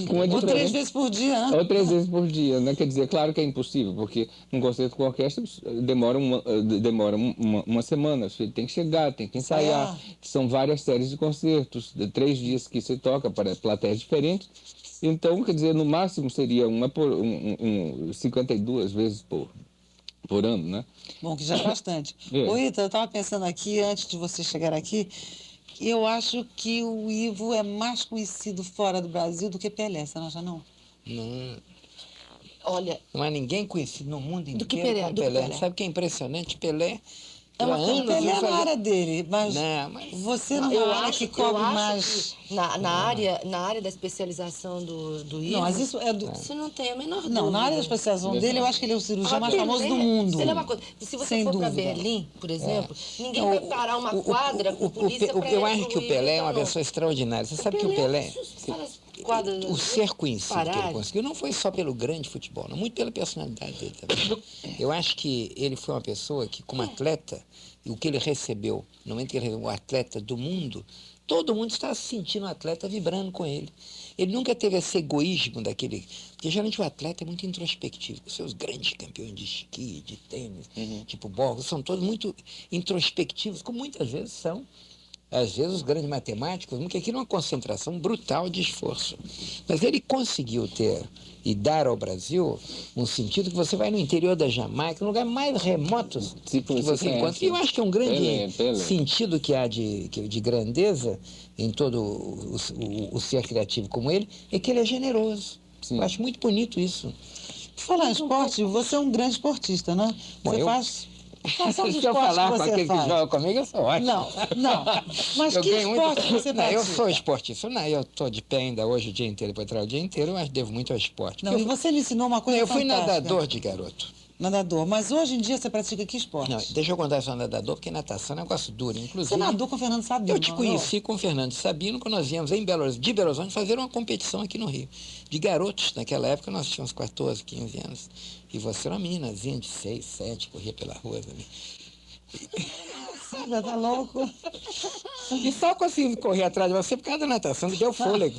Com uma Ou 3 diferença. vezes por dia, né? Ou 3 vezes por dia, né? Quer dizer, claro que é impossível, porque um concerto com orquestra demora uma semana. Você tem que chegar, tem que ensaiar. São várias séries de concertos, de 3 dias que você toca para plateias diferentes. Então, quer dizer, no máximo seria 52 vezes por ano, né? Bom, que já é bastante. É. Ô, Ita, eu estava pensando aqui, antes de você chegar aqui, que eu acho que o Ivo é mais conhecido fora do Brasil do que Pelé, você não acha, não? Não, Olha, não há ninguém conhecido no mundo inteiro Do que Pelé, como do que Pelé. Pelé. Sabe o que é impressionante? Pelé... É uma há coisa, anos Pelé vem é na fazer- área dele, mas, Não, mas- você não é uma área que cobre mais... que na área da especialização do Ivo... Não, mas isso é do... Você não tem a menor dúvida. Não, na área da especialização dele, eu acho que ele é o cirurgião mais Pelé, famoso do mundo. Pelé é uma coisa. Se você Sem for para dúvida. Berlim, por exemplo, ninguém vai parar uma quadra com polícia para Eu acho que o Pelé é uma pessoa extraordinária. Você sabe que o Pelé... O ser conhecido que ele conseguiu não foi só pelo grande futebol, não, muito pela personalidade dele também. Eu acho que ele foi uma pessoa que, como atleta, e o que ele recebeu, no momento que ele recebeu o atleta do mundo, todo mundo estava se sentindo um atleta vibrando com ele. Ele nunca teve esse egoísmo daquele... Porque geralmente o atleta é muito introspectivo. Os seus grandes campeões de esqui, de tênis, tipo bola, são todos muito introspectivos, como muitas vezes são. Às vezes os grandes matemáticos, porque aquilo é uma concentração brutal de esforço. Mas ele conseguiu ter e dar ao Brasil um sentido que você vai no interior da Jamaica, no lugar mais remoto que você encontra. E eu acho que é um grande sentido que há de grandeza em todo o ser criativo como ele, é que ele é generoso. Sim. Eu acho muito bonito isso. Por falar em esporte, você é um grande esportista, né? Bom, Você eu- faz... Quais são os Se eu esportes falar que com você aquele que faz? joga comigo, eu sou ótimo. Não. Mas Eu que ganho esporte muito. você Não, eu pratica? sou esportista. Não, eu estou de pé ainda hoje o dia inteiro, depois de trabalhar o dia inteiro, mas devo muito ao esporte. Não, Porque e você me ensinou uma coisa eu fui fantástica. nadador de garoto. Nadador. Mas hoje em dia você pratica que esporte? Não, deixa eu contar essa nadador, porque natação é um negócio duro. Inclusive, Você nadou com o Fernando Sabino, eu te não? conheci com o Fernando Sabino quando nós viemos de Belo Horizonte fazer uma competição aqui no Rio. De garotos, naquela época nós tínhamos 14, 15 anos. E você era uma meninazinha de 6, 7, corria pela rua também. Já tá louco? E só consegui correr atrás de você por causa da natação, que deu fôlego.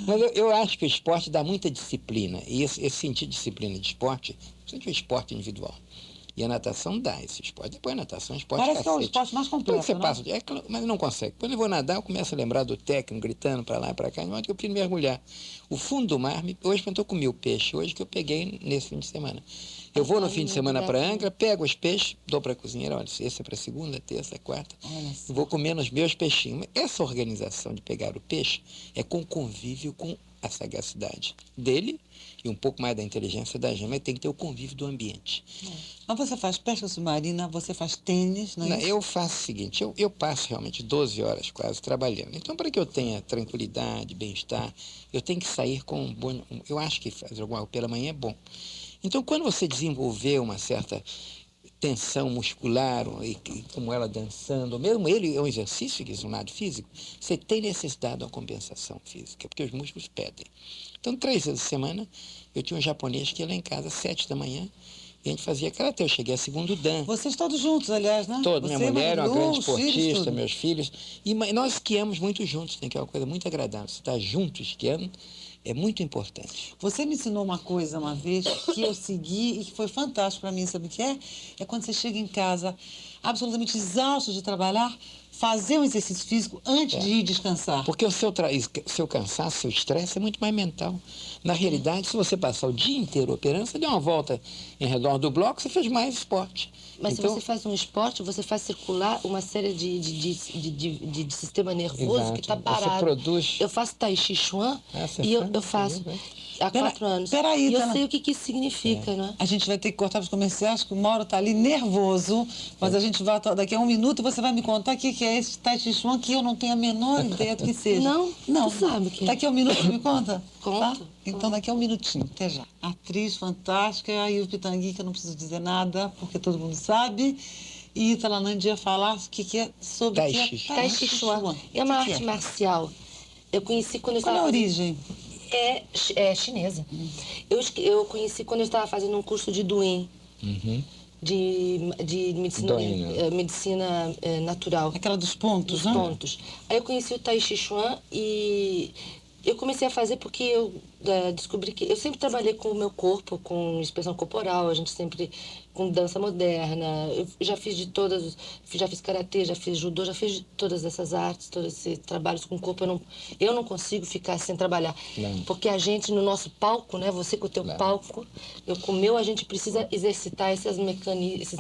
Mas eu acho que o esporte dá muita disciplina. E esse sentido de disciplina de esporte, principalmente o esporte individual. E a natação dá esse esporte. Depois a natação é um esporte Parece que é o cacete. esporte mais Quando completo, você né? passa, mas não consegue. Quando eu vou nadar, eu começo a lembrar do técnico gritando para lá e para cá, de modo que eu preciso mergulhar. O fundo do mar, hoje eu estou com 1000 peixes, hoje que eu peguei nesse fim de semana. Eu vou no fim de semana para Angra, pego os peixes, dou para a cozinheira, olha, esse é para segunda, terça, quarta, e vou comer nos meus peixinhos. Essa organização de pegar o peixe é com convívio com a sagacidade dele e um pouco mais da inteligência da gente, mas tem que ter o convívio do ambiente. Mas você faz pesca submarina, você faz tênis, não é isso? Eu faço o seguinte, eu passo realmente 12 horas quase trabalhando. Então, para que eu tenha tranquilidade, bem-estar, eu tenho que sair com um bom... Eu acho que fazer alguma coisa pela manhã é bom. Então, quando você desenvolver uma certa tensão muscular, e como ela dançando, mesmo ele é um exercício, que é um lado físico, você tem necessidade de uma compensação física, porque os músculos pedem. Então, 3 vezes a semana, eu tinha um japonês que ia lá em casa às 7 da manhã, e a gente fazia karatê. Eu cheguei a segundo dan. Vocês todos juntos, aliás, né? Todos, minha mulher é uma Marilu, grande os filhos, esportista, tudo. meus filhos. E nós esquiamos muito juntos, que é uma coisa muito agradável. Você estar junto esquiando é muito importante. Você me ensinou uma coisa uma vez que eu segui e que foi fantástico para mim, sabe o que é? É quando você chega em casa absolutamente exausto de trabalhar, fazer um exercício físico antes de ir descansar. Porque o seu cansaço, seu estresse é muito mais mental. Na realidade, se você passar o dia inteiro operando, você deu uma volta em redor do bloco, você fez mais esporte. Mas Então, se você faz um esporte, você faz circular uma série de sistema nervoso Exato. que está Você parado. produz- Eu faço Tai Chi Chuan você e eu faz? faço há Pera- 4 anos. peraí, e eu Tana. sei o que isso significa, né? A gente vai ter que cortar os comerciais, que o Mauro está ali nervoso, mas a gente vai daqui a um minuto e você vai me contar o que é esse Tai Chi Chuan, que eu não tenho a menor ideia do que seja. Não, tu sabe o que é. Daqui a um minuto você me conta? Conto. Tá? Então daqui a um minutinho, até já. Atriz fantástica, e o Pitangui, que eu não preciso dizer nada, porque todo mundo sabe. E Italanandi ia falar o que é sobre Tai o que é Chi. Tai Chi Chuan é uma O que arte marcial. Eu conheci quando eu Qual é a estava... origem? É chinesa. Eu conheci quando eu estava fazendo um curso de Duin, de medicina, Duin, né? medicina natural. Aquela dos pontos, Dos né? pontos. Aí eu conheci o Tai Chi Chuan e eu comecei a fazer porque eu descobri que eu sempre trabalhei com o meu corpo, com expressão corporal, a gente sempre com dança moderna. Eu já fiz de todas, já fiz karatê, já fiz judô, já fiz de todas essas artes, todos esses trabalhos com o corpo. Eu não consigo ficar sem trabalhar, Não. porque a gente no nosso palco, né, você com o teu palco, eu com o meu, a gente precisa exercitar esses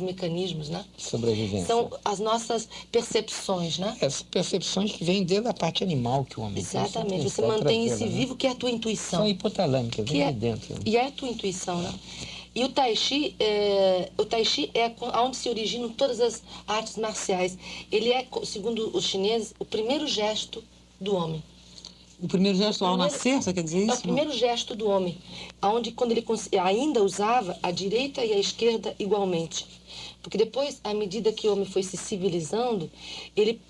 mecanismos, né? Sobrevivência. São as nossas percepções, né? Essas percepções que vêm desde a parte animal que o homem tem. Exatamente, você pode mantém trazê-la, esse né? vivo, que é a tua intuição. São hipotalâmicas, Que vem é, de dentro. e é a tua intuição, né? E o Tai Chi é onde se originam todas as artes marciais. Ele é, segundo os chineses, o primeiro gesto do homem. O primeiro gesto ao Primeiro- nascer, você quer dizer isso? É o primeiro gesto do homem, onde quando ele ainda usava a direita e a esquerda igualmente. Porque depois, à medida que o homem foi se civilizando, ele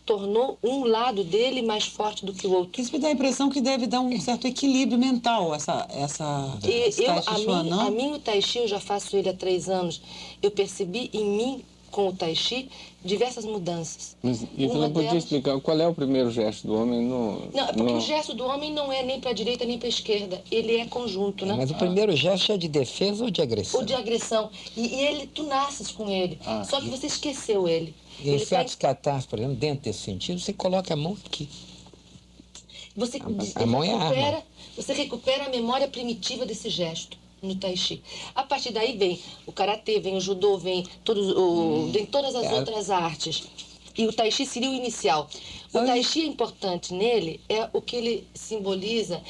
tornou um lado dele mais forte do que o outro. Isso me dá a impressão que deve dar um certo equilíbrio mental, esse E Tai Chi Chuan, não? a mim o Tai Chi, eu já faço ele há 3 anos, eu percebi em mim, com o Tai Chi, diversas mudanças. Mas e você Uma não podia delas- explicar qual é o primeiro gesto do homem no... Não, é porque no... o gesto do homem não é nem para a direita nem para a esquerda, ele é conjunto, né? Mas o primeiro gesto é de defesa ou de agressão? Ou de agressão. E tu nasces com ele, só que você esqueceu ele. Em Ele tá certos catarses, por exemplo, dentro desse sentido, você coloca a mão aqui. Você A mão é a arma. Você recupera a memória primitiva desse gesto no Tai Chi. A partir daí vem o karatê, vem o judô, vem vem todas as outras artes. E o Tai Chi seria o inicial. O Tai Chi é importante nele, é o que ele simboliza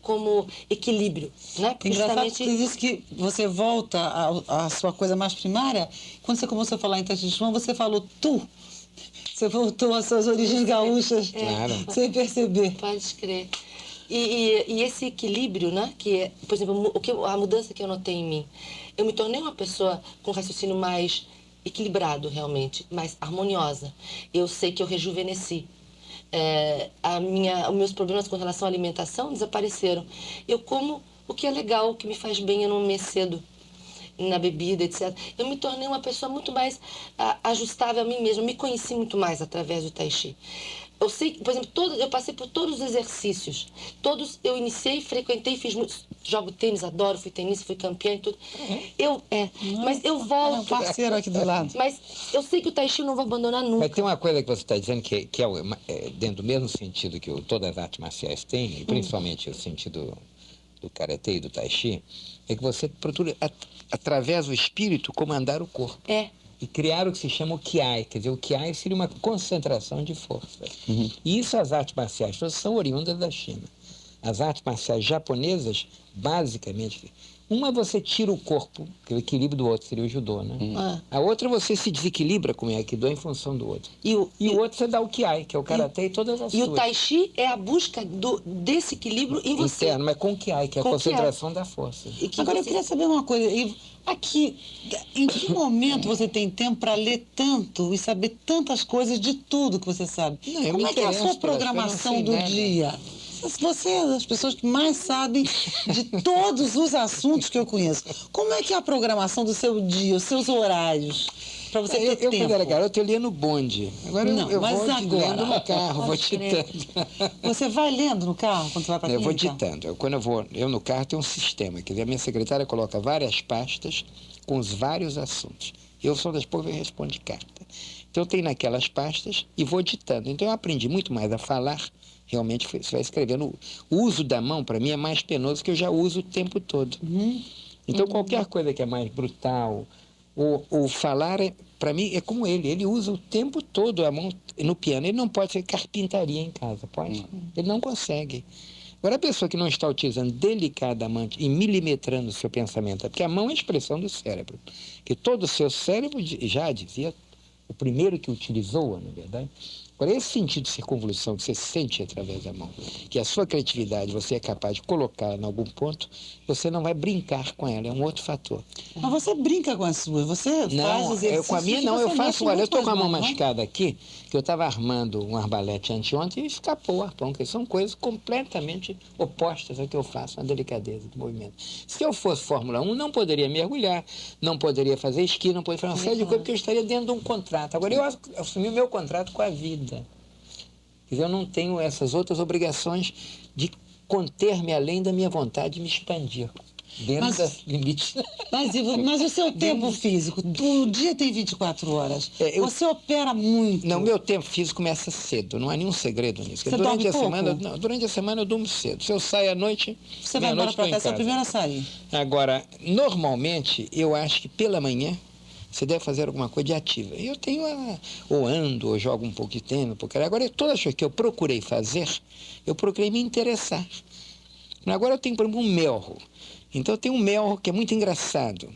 como equilíbrio, né? Porque Engraçado que você disse que você volta à sua coisa mais primária. Quando você começou a falar em Tai Chi Chuan, você falou tu. Você voltou às suas origens gaúchas, Claro. sem perceber. Pode crer. E esse equilíbrio, né? Que é, por exemplo, a mudança que eu notei em mim. Eu me tornei uma pessoa com raciocínio mais equilibrado, realmente, mais harmoniosa. Eu sei que eu rejuvenesci. Os meus problemas com relação à alimentação desapareceram. Eu como o que é legal, o que me faz bem, eu não me excedo na bebida, etc. Eu me tornei uma pessoa muito mais ajustável a mim mesma. Eu me conheci muito mais através do Tai Chi. Eu sei, por exemplo, eu passei por todos os exercícios. Todos eu iniciei, frequentei, fiz muitos. Jogo tênis, adoro, fui tenista, fui campeã e tudo. Mas eu É um volto. parceiro aqui do lado. Mas eu sei que o Tai Chi eu não vou abandonar nunca. Mas tem uma coisa que você está dizendo que é dentro do mesmo sentido que todas as artes marciais têm, e principalmente o sentido do karatê e do tai chi, é que você procura, através do espírito, comandar o corpo. E criar o que se chama o Kiai. Quer dizer, o Kiai seria uma concentração de força. E isso as artes marciais todas são oriundas da China. as artes marciais japonesas, basicamente, uma você tira o corpo, que é o equilíbrio do outro, seria o judô, né? A outra você se desequilibra com o aikido em função do outro. E o outro você dá o kiai, que é o karatê e todas as E suas. o tai chi é a busca desse equilíbrio em você. Interno, mas com o kiai, que é a Com concentração da força. E que Agora, eu você- queria saber uma coisa. Aqui, em que momento você tem tempo para ler tanto e saber tantas coisas de tudo que você sabe? Não, eu Como me é que é a interesso sua pelas coisas, programação eu não do sei nada. dia? Você é das pessoas que mais sabem de todos os assuntos que eu conheço. Como é que é a programação do seu dia, os seus horários, para você ter Eu, tempo? quando era garoto, eu lia no bonde. Agora Não, eu mas vou agora? lendo no carro, vou Pode crer. ditando. Você vai lendo no carro quando você vai para a Eu vou clínica? ditando. Quando eu no carro tenho um sistema, quer dizer, a minha secretária coloca várias pastas com os vários assuntos. Eu sou das poucas que responde carta. Então eu tenho naquelas pastas e vou ditando. Então eu aprendi muito mais a falar, realmente você vai escrevendo. O uso da mão, para mim, é mais penoso, que eu já uso o tempo todo. Então qualquer coisa que é mais brutal, ou falar, para mim, é como ele usa o tempo todo a mão no piano. Ele não pode ser carpintaria em casa, pode? Ele não consegue. Agora, a pessoa que não está utilizando delicadamente e milimetrando o seu pensamento, porque a mão é a expressão do cérebro, que todo o seu cérebro, já dizia, o primeiro que utilizou-a, na verdade. Agora, esse sentido de circunvolução que você sente através da mão, que a sua criatividade você é capaz de colocar em algum ponto, você não vai brincar com ela, é um outro fator. Mas você brinca com as suas, você faz Não, exercícios com a minha que não, você eu faço, mexe olha, eu muito estou com a as mão mãos, não? machucada aqui, que eu estava armando um arbalete anteontem e escapou o arpão, que são coisas completamente opostas ao que eu faço, na delicadeza do movimento. Se eu fosse Fórmula 1, não poderia mergulhar, não poderia fazer esqui, não poderia fazer uma série de coisas, porque eu estaria dentro de um contrato. Agora, eu assumi o meu contrato com a vida. Quer dizer, eu não tenho essas outras obrigações de conter-me além da minha vontade de me expandir. Dentro dos limites. Mas o seu tempo físico, o dia tem 24 horas. Você opera muito. Não, meu tempo físico começa cedo, não há nenhum segredo nisso. Você dorme pouco? Durante a semana eu durmo cedo. Se eu saio à noite, Você vai embora para estou em casa, você é a casa. primeira a sair. Agora, normalmente, eu acho que pela manhã você deve fazer alguma coisa de ativa. Eu tenho ou ando, ou jogo um pouco de tênis, porque agora todas as coisas que eu procurei fazer, eu procurei me interessar. Agora eu tenho, por exemplo, um melro. Então eu tenho um melro que é muito engraçado.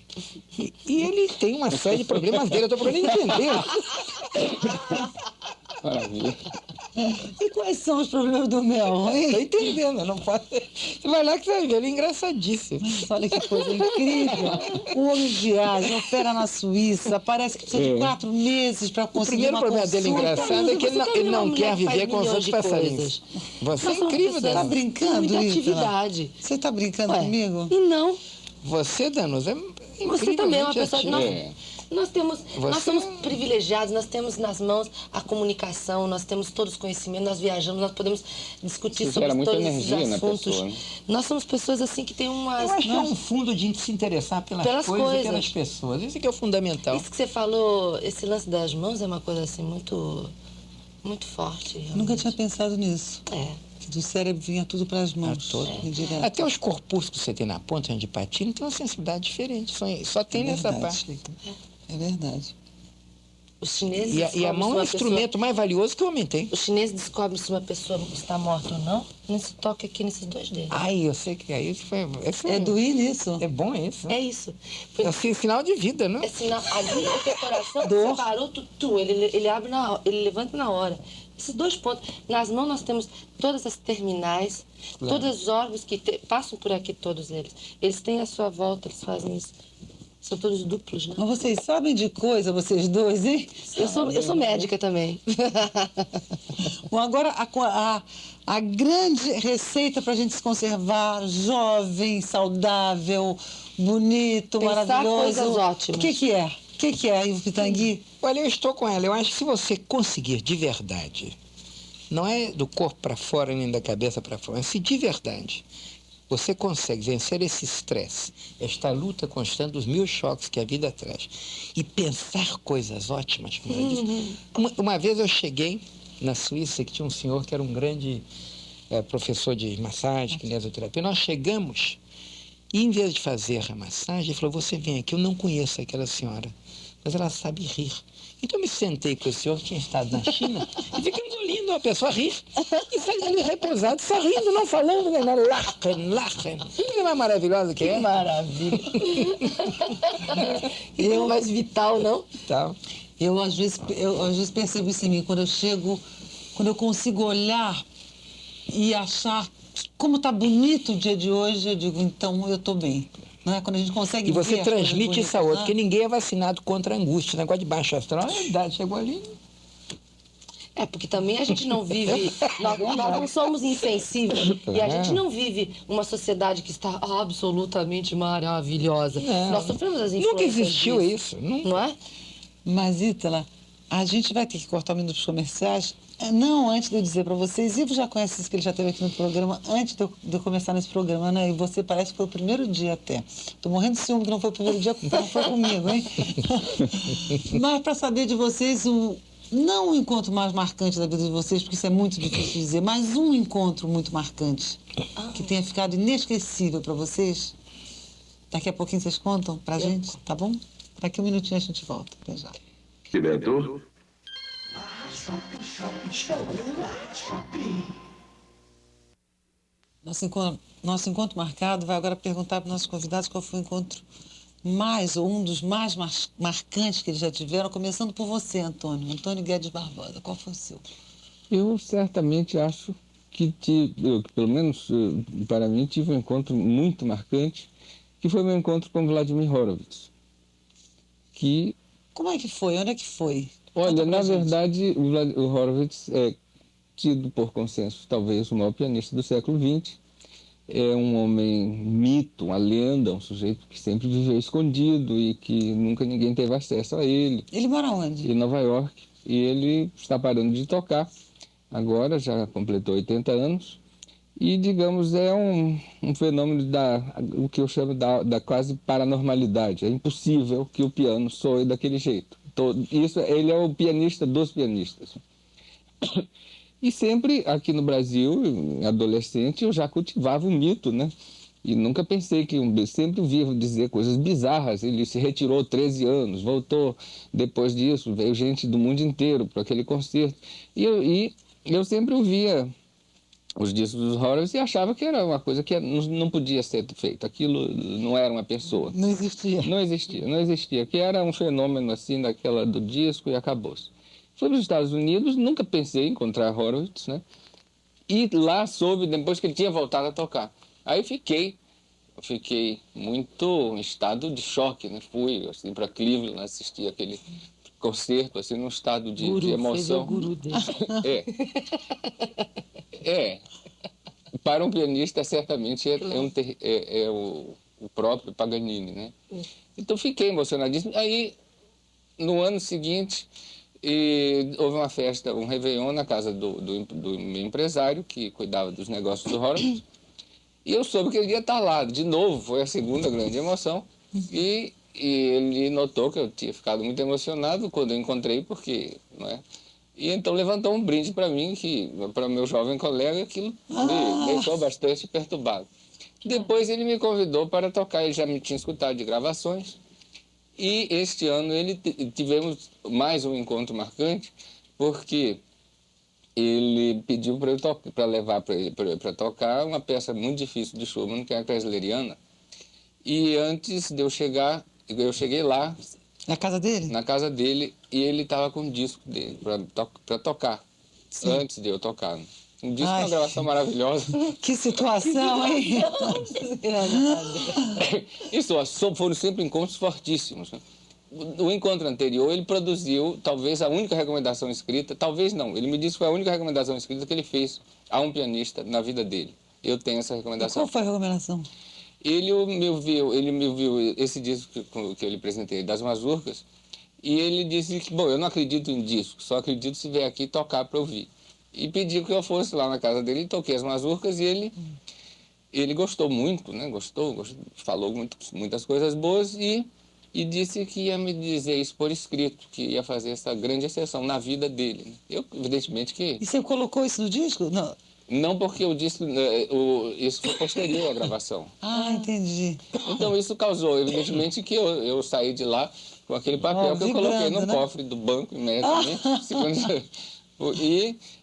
E ele tem uma série de problemas dele, eu estou procurando entender. Maravilha. E quais são os problemas do mel, hein? Estou entendendo, não pode. Você vai lá que você vai ver, ele é engraçadíssimo. Olha que coisa incrível. O homem viaja, opera na Suíça, parece que precisa de 4 meses para O conseguir primeiro uma problema dele consulta. engraçado é que ele não quer viver com os outros passarinhos. Você é incrível, Tá Danusa. brincando, Muita Ítala? atividade. Você tá brincando Ué, comigo? E não. Você, Danusa, é Você também é uma incrivelmente pessoa... ativa. Nós Você- somos privilegiados, nós temos nas mãos a comunicação, nós temos todos os conhecimentos, nós viajamos, nós podemos discutir Isso sobre gera muita todos energia os na assuntos. pessoa, né? Nós somos pessoas assim que têm umas... Eu acho que é um fundo de se interessar pelas Pelas coisas e coisas. pelas pessoas. Isso que é o fundamental. Isso que você falou, esse lance das mãos é uma coisa assim muito forte. Eu realmente. nunca tinha pensado nisso. É. Que do cérebro vinha tudo para as mãos. Direto. Até os corpúsculos que você tem na ponta de patina tem uma sensibilidade diferente. Só tem nessa verdade. parte. É verdade. Os chineses E a descobrem mão se é um uma instrumento mais valioso que o homem tem. Os chineses descobrem se uma pessoa está morta ou não nesse toque aqui nesses dois dedos. Ai, eu sei que é isso. É do ir nisso. É bom isso. É isso. É assim, sinal de vida, né? É sinal, ali o teu coração Dor. separou ele abre na hora, ele levanta na hora. Esses dois pontos. Nas mãos nós temos todas as terminais, todos os órgãos que passam por aqui, todos eles. Eles têm a sua volta, eles fazem isso. São todos duplos, né? Mas vocês sabem de coisa, vocês dois, hein? Eu sou médica também. Bom, agora a grande receita para a gente se conservar jovem, saudável, bonito, Pensar maravilhoso. coisas ótimas. O que é? O que é, Ivo Pitangui? Olha, eu estou com ela. Eu acho que se você conseguir de verdade, não é do corpo para fora nem da cabeça para fora, mas se de verdade você consegue vencer esse estresse, esta luta constante dos 1000 choques que a vida traz, e pensar coisas ótimas, como ela disse. Uma vez eu cheguei na Suíça, que tinha um senhor que era um grande professor de massagem, kinesioterapia. Nós chegamos e, em vez de fazer a massagem, ele falou: você vem aqui, eu não conheço aquela senhora, mas ela sabe rir. Então eu me sentei com o senhor que tinha estado na China e ficamos olhando lindo a pessoa rir e sai ali repousado, só rindo, não falando, nem nada. Lachen. Não é maravilhosa que é? Que maravilha. E tem um mais vital, não? Tá. Eu às vezes percebo isso em mim, quando eu consigo olhar e achar como está bonito o dia de hoje, eu digo, então eu estou bem. Não é? Quando a gente consegue E você ver as coisas transmite bonitas, isso a outro, né? porque ninguém é vacinado contra a angústia, negócio de baixo astral. A idade chegou ali. É, porque também a gente não vive, nós não somos insensíveis. E a gente não vive uma sociedade que está absolutamente maravilhosa. Não. Nós sofremos as influências Nunca existiu disso, isso. não é? Mas, Ítala, a gente vai ter que cortar o minuto dos comerciais. Não, antes de eu dizer para vocês, Ivo já conhece isso, que ele já esteve aqui no programa, antes de eu começar nesse programa, né? E você parece que foi o primeiro dia até. Tô morrendo de ciúme que não foi o primeiro dia, porque não foi comigo, hein? Mas para saber de vocês, não o encontro mais marcante da vida de vocês, porque isso é muito difícil de dizer, mas um encontro muito marcante, que tenha ficado inesquecível para vocês, daqui a pouquinho vocês contam pra gente, tá bom? Daqui um minutinho a gente volta. Até já. Diretor? Nosso encontro marcado vai agora perguntar para os nossos convidados qual foi o encontro ou um dos mais marcantes que eles já tiveram, começando por você, Antônio Guedes Barbosa. Qual foi o seu? Eu certamente acho que pelo menos para mim, tive um encontro muito marcante, que foi meu encontro com Vladimir Horowitz. Como é que foi? Onde é que foi? Olha, Conta pra na gente. verdade, o Horowitz é tido por consenso talvez o maior pianista do século XX. É um homem mito, uma lenda, um sujeito que sempre viveu escondido e que nunca ninguém teve acesso a ele. Ele mora onde? Em Nova York. E ele está parando de tocar. Agora já completou 80 anos. E, digamos, é um fenômeno o que eu chamo da quase paranormalidade. É impossível que o piano soe daquele jeito. Ele é o pianista dos pianistas. E sempre aqui no Brasil, adolescente, eu já cultivava o mito, né? E nunca pensei que sempre ouvia dizer coisas bizarras. Ele se retirou 13 anos, voltou depois disso, veio gente do mundo inteiro para aquele concerto. E eu sempre ouvia os discos dos Horowitz e achava que era uma coisa que não podia ser feita. Aquilo não era uma pessoa. Não existia. Não existia. Que era um fenômeno assim daquela do disco e acabou-se. Fui para os Estados Unidos, nunca pensei em encontrar Horowitz, né? E lá soube depois que ele tinha voltado a tocar. Aí fiquei muito em estado de choque, né? Fui assim, para Cleveland, assisti aquele concerto assim, num estado de emoção. Fez o guru dele. Para um pianista, certamente é o próprio Paganini, né? Então fiquei emocionadíssimo. Aí, no ano seguinte, houve uma festa, um réveillon na casa do meu empresário, que cuidava dos negócios do Horowitz. E eu soube que ele ia estar lá. De novo, foi a segunda grande emoção. E ele notou que eu tinha ficado muito emocionado quando eu encontrei, porque... Não é? E então levantou um brinde para mim, para o meu jovem colega, aquilo me deixou bastante perturbado. Depois ele me convidou para tocar, ele já me tinha escutado de gravações. E este ano tivemos mais um encontro marcante, porque ele pediu para levar para tocar uma peça muito difícil de Schumann, que é a Kreisleriana. E antes de eu cheguei lá, Na casa dele? na casa dele, e ele estava com um disco dele para tocar, antes de eu tocar. Um disco, Ai, uma gravação maravilhosa. Que situação, hein? Isso, foram sempre encontros fortíssimos. Né? O encontro anterior, ele produziu talvez a única recomendação escrita, talvez não, ele me disse que foi a única recomendação escrita que ele fez a um pianista na vida dele. Eu tenho essa recomendação. Qual foi a recomendação? Ele me ouviu esse disco que eu lhe apresentei, das Mazurcas, e ele disse que, bom, eu não acredito em disco, só acredito se vier aqui tocar para ouvir. E pediu que eu fosse lá na casa dele, toquei as Mazurcas e ele gostou muito, né? Gostou, falou muitas coisas boas e disse que ia me dizer isso por escrito, que ia fazer essa grande exceção na vida dele. Eu, evidentemente que... E você colocou isso no disco? Não. Não, porque eu disse, isso foi posterior à gravação. Ah, entendi. Então isso causou, evidentemente, que eu saí de lá com aquele papel que eu coloquei vibrando, no né? cofre do banco imediatamente.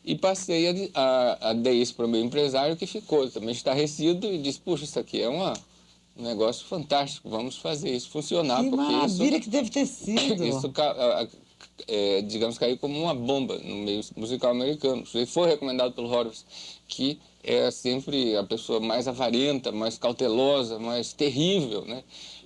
E passei a dar isso para o meu empresário, que ficou também estarrecido e disse, puxa, isso aqui é um negócio fantástico, vamos fazer isso funcionar, Que porque maravilha que deve ter sido. isso digamos, caiu como uma bomba no meio musical americano. Ele foi recomendado pelo Horowitz, que é sempre a pessoa mais avarenta, mais cautelosa, mais terrível, né?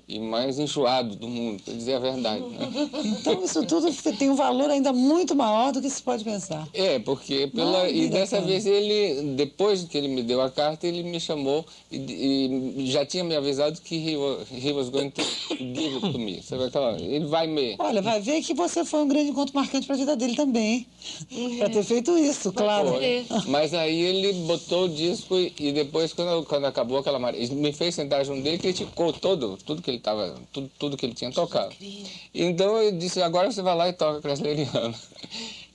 E mais enjoado do mundo, para dizer a verdade, né? Então, isso tudo tem um valor ainda muito maior do que se pode pensar. Porque e Maravilha, dessa cara. vez ele, depois que ele me deu a carta, ele me chamou e já tinha me avisado que he was going to give it to me. Sabe aquela? Ele vai me... Olha, vai ver que você foi um grande encontro marcante para a vida dele também, hein? Pra ter feito isso, claro. Foi. Mas aí ele botou o disco e depois, quando acabou aquela ele me fez sentar junto dele e criticou tudo que ele tudo que ele tinha tocado. Então eu disse, agora você vai lá e toca Kresleriano.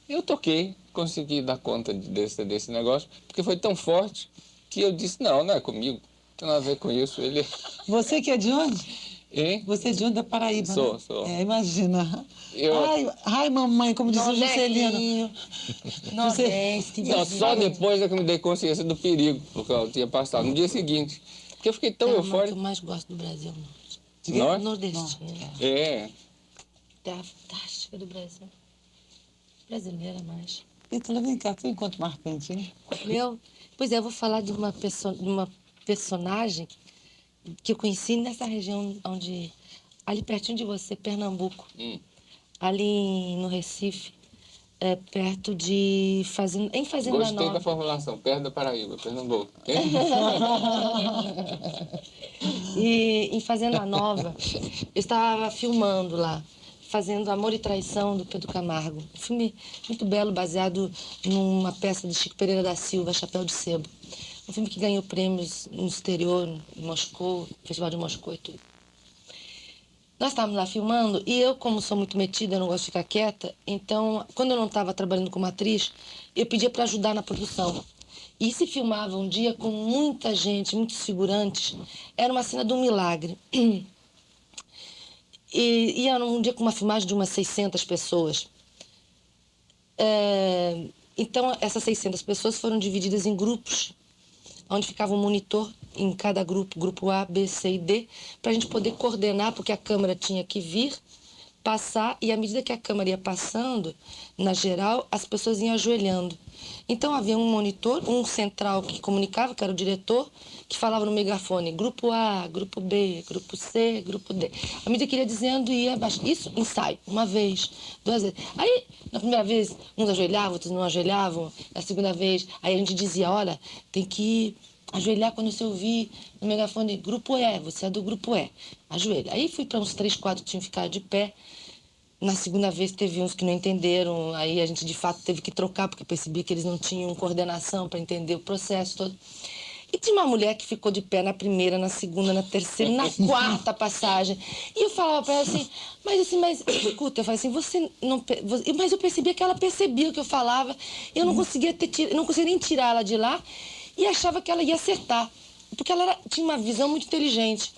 Eu toquei, consegui dar conta desse negócio, porque foi tão forte que eu disse, não é comigo, não tem nada a ver com isso. Ele... Você que é de onde? Hein? Você é de onde? Da Paraíba, Sou, né? sou. Imagina. Eu- Ai, mamãe, como diz o Juscelino. Nordeste, Não, só depois é que eu me dei consciência do perigo, porque eu tinha passado. No dia seguinte, porque eu fiquei tão É uma que eu eufórico. mais gosto do Brasil. Nós? Nordestina. É. Terra fantástica do Brasil. Brasileira mais. Ítala, vem cá, que encontro marcante, hein? Pois é, eu vou falar de uma personagem que eu conheci nessa região ali pertinho de você, Pernambuco. Ali no Recife, perto de em Fazenda Gostei Nova. da formulação, perto da Paraíba, Pernambuco. Hein? E em Fazenda Nova, eu estava filmando lá, fazendo Amor e Traição, do Pedro Camargo. Um filme muito belo, baseado numa peça de Chico Pereira da Silva, Chapéu de Sebo. Um filme que ganhou prêmios no exterior, em Moscou, Festival de Moscou e tudo. Nós estávamos lá filmando e eu, como sou muito metida, eu não gosto de ficar quieta, então, quando eu não estava trabalhando como atriz, eu pedia para ajudar na produção. E se filmava um dia com muita gente, muitos figurantes. Era uma cena de um milagre. E era um dia com uma filmagem de umas 600 pessoas. Então, essas 600 pessoas foram divididas em grupos, onde ficava um monitor em cada grupo A, B, C e D, para a gente poder coordenar, porque a câmera tinha que vir, passar, e à medida que a câmera ia passando, na geral, as pessoas iam ajoelhando. Então havia um monitor, um central que comunicava, que era o diretor, que falava no megafone, grupo A, grupo B, grupo C, grupo D. À medida que ele ia dizendo, ia abaixo. Isso, ensaio, uma vez, duas vezes. Aí, na primeira vez, uns ajoelhavam, outros não ajoelhavam. Na segunda vez, aí a gente dizia, olha, tem que ajoelhar quando você ouvir no megafone, grupo E, você é do grupo E, ajoelha. Aí fui para uns 3, 4 que tinham ficado de pé. Na segunda vez teve uns que não entenderam, aí a gente de fato teve que trocar, porque percebi que eles não tinham coordenação para entender o processo todo. E tinha uma mulher que ficou de pé na primeira, na segunda, na terceira, na quarta passagem. E eu falava para ela assim, mas escuta, eu falei assim, você não... Mas eu percebia que ela percebia o que eu falava, eu não conseguia não conseguia nem tirar ela de lá, e achava que ela ia acertar, porque ela tinha uma visão muito inteligente.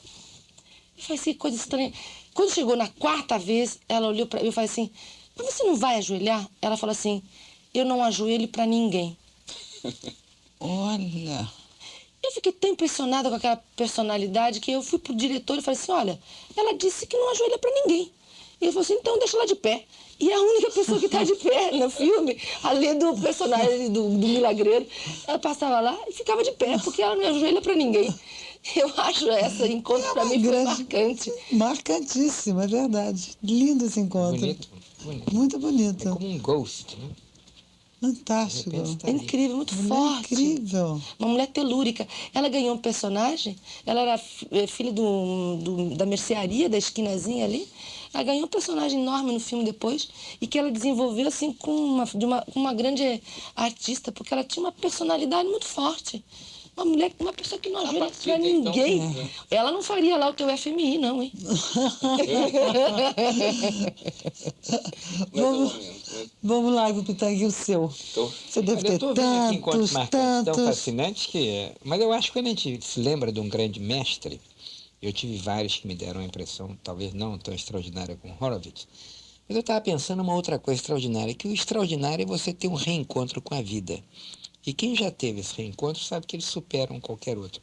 Eu falei assim, que coisa estranha. Quando chegou na quarta vez, ela olhou para mim e falou assim, mas você não vai ajoelhar? Ela falou assim, eu não ajoelho para ninguém. Olha. Eu fiquei tão impressionada com aquela personalidade que eu fui pro diretor e falei assim, olha, ela disse que não ajoelha para ninguém. E ele falou assim, então deixa ela de pé. E é a única pessoa que está de pé no filme, além do personagem do milagreiro, ela passava lá e ficava de pé, porque ela não ajoelha para ninguém. Eu acho esse encontro para mim foi marcante. Marcantíssimo, é verdade. Lindo esse encontro. Bonito, bonito. Muito bonito. É como um ghost, né? Fantástico. De repente tá É ali. incrível, muito Mulher forte. incrível. Uma mulher telúrica. Ela ganhou um personagem, ela era filha da mercearia, da esquinazinha ali. Ela ganhou um personagem enorme no filme depois e que ela desenvolveu assim com uma grande artista, porque ela tinha uma personalidade muito forte. Uma mulher, uma pessoa que não ajoelha partir pra de então, ninguém. né? Ela não faria lá o teu FMI, não, hein? Mais ou menos, né? Vamos lá, Ivo Pitangui, o seu. Tô- Você deve Olha, eu ter estou vendo aqui encontros tantos, marcantes tão tantos. fascinantes que... Mas eu acho que quando a gente se lembra de um grande mestre, eu tive vários que me deram a impressão, talvez não tão extraordinária como Horowitz, Mas eu estava pensando uma outra coisa extraordinária, que o extraordinário é você ter um reencontro com a vida. E quem já teve esse reencontro sabe que eles superam qualquer outro.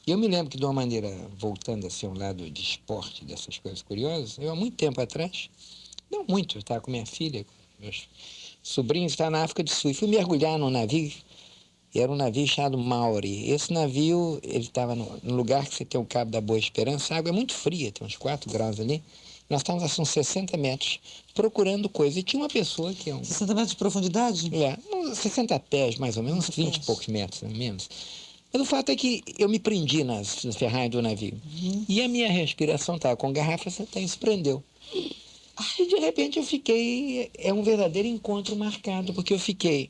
E eu me lembro que, de uma maneira, voltando assim ao lado de esporte, dessas coisas curiosas, eu há muito tempo atrás, não muito, eu estava com minha filha, com meus sobrinhos, estava na África do Sul, e fui mergulhar num navio, e era um navio chamado Mauri. Esse navio, ele estava no lugar que você tem o Cabo da Boa Esperança, a água é muito fria, tem uns 4 graus ali. Nós estávamos assim, uns 60 metros, procurando coisa. E tinha uma pessoa que é 60 metros de profundidade? uns 60 pés, mais ou menos, uns 20 e poucos metros, menos. Mas o fato é que eu me prendi nas ferragens do navio. E a minha respiração estava com garrafa, se prendeu. E de repente eu fiquei... É um verdadeiro encontro marcado, porque eu fiquei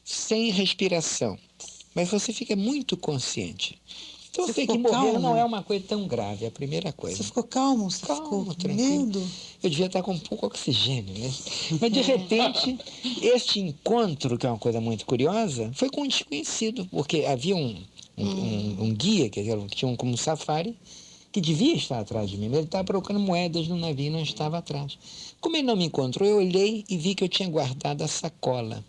sem respiração. Mas você fica muito consciente. Então eu sei que morrer calmo? não é uma coisa tão grave, é a primeira coisa. Você ficou calmo? Você Calmo, ficou tranquilo. medo? Eu devia estar com um pouco de oxigênio, né? Mas, de repente, este encontro, que é uma coisa muito curiosa, foi com um desconhecido, porque havia um guia, que tinha como um safari, que devia estar atrás de mim, mas ele estava procurando moedas no navio e não estava atrás. Como ele não me encontrou, eu olhei e vi que eu tinha guardado a sacola.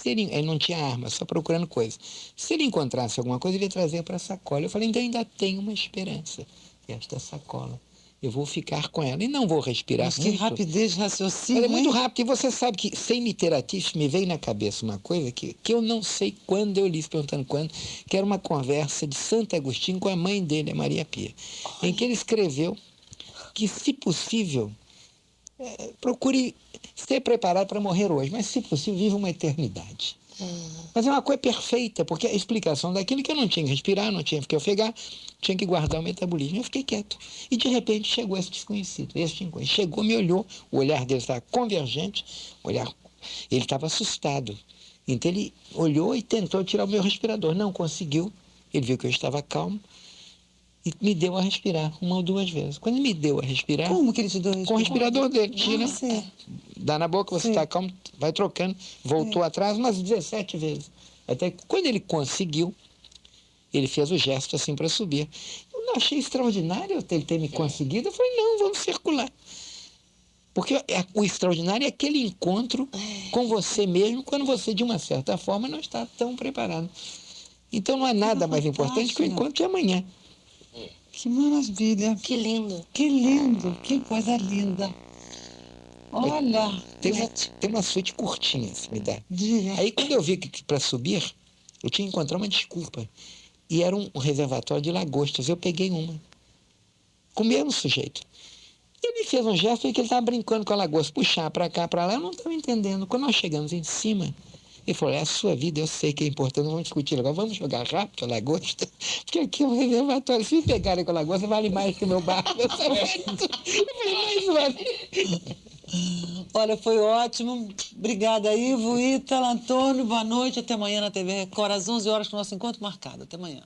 Ele não tinha arma, só procurando coisa. Se ele encontrasse alguma coisa, ele ia trazer para a sacola. Eu falei, então ainda tem uma esperança. Esta sacola. Eu vou ficar com ela e não vou respirar Mas que muito. rapidez de raciocínio, Mas é muito hein? rápido. E você sabe que, sem me ter ativo, me veio na cabeça uma coisa que eu não sei quando eu li, perguntando quando, que era uma conversa de Santo Agostinho com a mãe dele, a Maria Pia, em que ele escreveu que, se possível, procure ser preparado para morrer hoje, mas, se possível, viva uma eternidade. Mas é uma coisa perfeita, porque a explicação daquilo que eu não tinha que respirar, não tinha que ofegar, tinha que guardar o metabolismo. Eu fiquei quieto. E, de repente, chegou esse desconhecido. Chegou, me olhou, o olhar dele estava convergente, ele estava assustado. Então, ele olhou e tentou tirar o meu respirador. Não conseguiu. Ele viu que eu estava calmo e me deu a respirar 1 ou 2 vezes. Quando ele me deu a respirar... Como que ele te deu Com o respirador dele, tira, sim. dá na boca, você está calmo, vai trocando, voltou atrás umas 17 vezes. Até que, quando ele conseguiu, ele fez o gesto assim para subir. Eu não achei extraordinário ele ter me conseguido. Eu falei, não, vamos circular. Porque o extraordinário é aquele encontro com você mesmo, quando você, de uma certa forma, não está tão preparado. Então não há nada mais importante que o encontro de amanhã. Que maravilha. Que lindo. Que lindo. Que coisa linda. Olha. Tem uma suíte curtinha, se me dá. Diga. Aí, quando eu vi que para subir, eu tinha que encontrar uma desculpa. E era um reservatório de lagostas. Eu peguei uma. Com o mesmo sujeito. Ele fez um gesto e que ele estava brincando com a lagosta. Puxar para cá, para lá, eu não estava entendendo. Quando nós chegamos em cima, ele falou, é a sua vida, eu sei que é importante, não vamos discutir agora, vamos jogar rápido a lagosta, porque aqui é um reservatório. Se pegarem com a lagosta, vale mais que o meu barco. Eu falei, mais vale. Olha, foi ótimo. Obrigada, Ivo, Ítala, Antônio. Boa noite. Até amanhã na TV Record, às 11 horas, com o nosso encontro marcado. Até amanhã.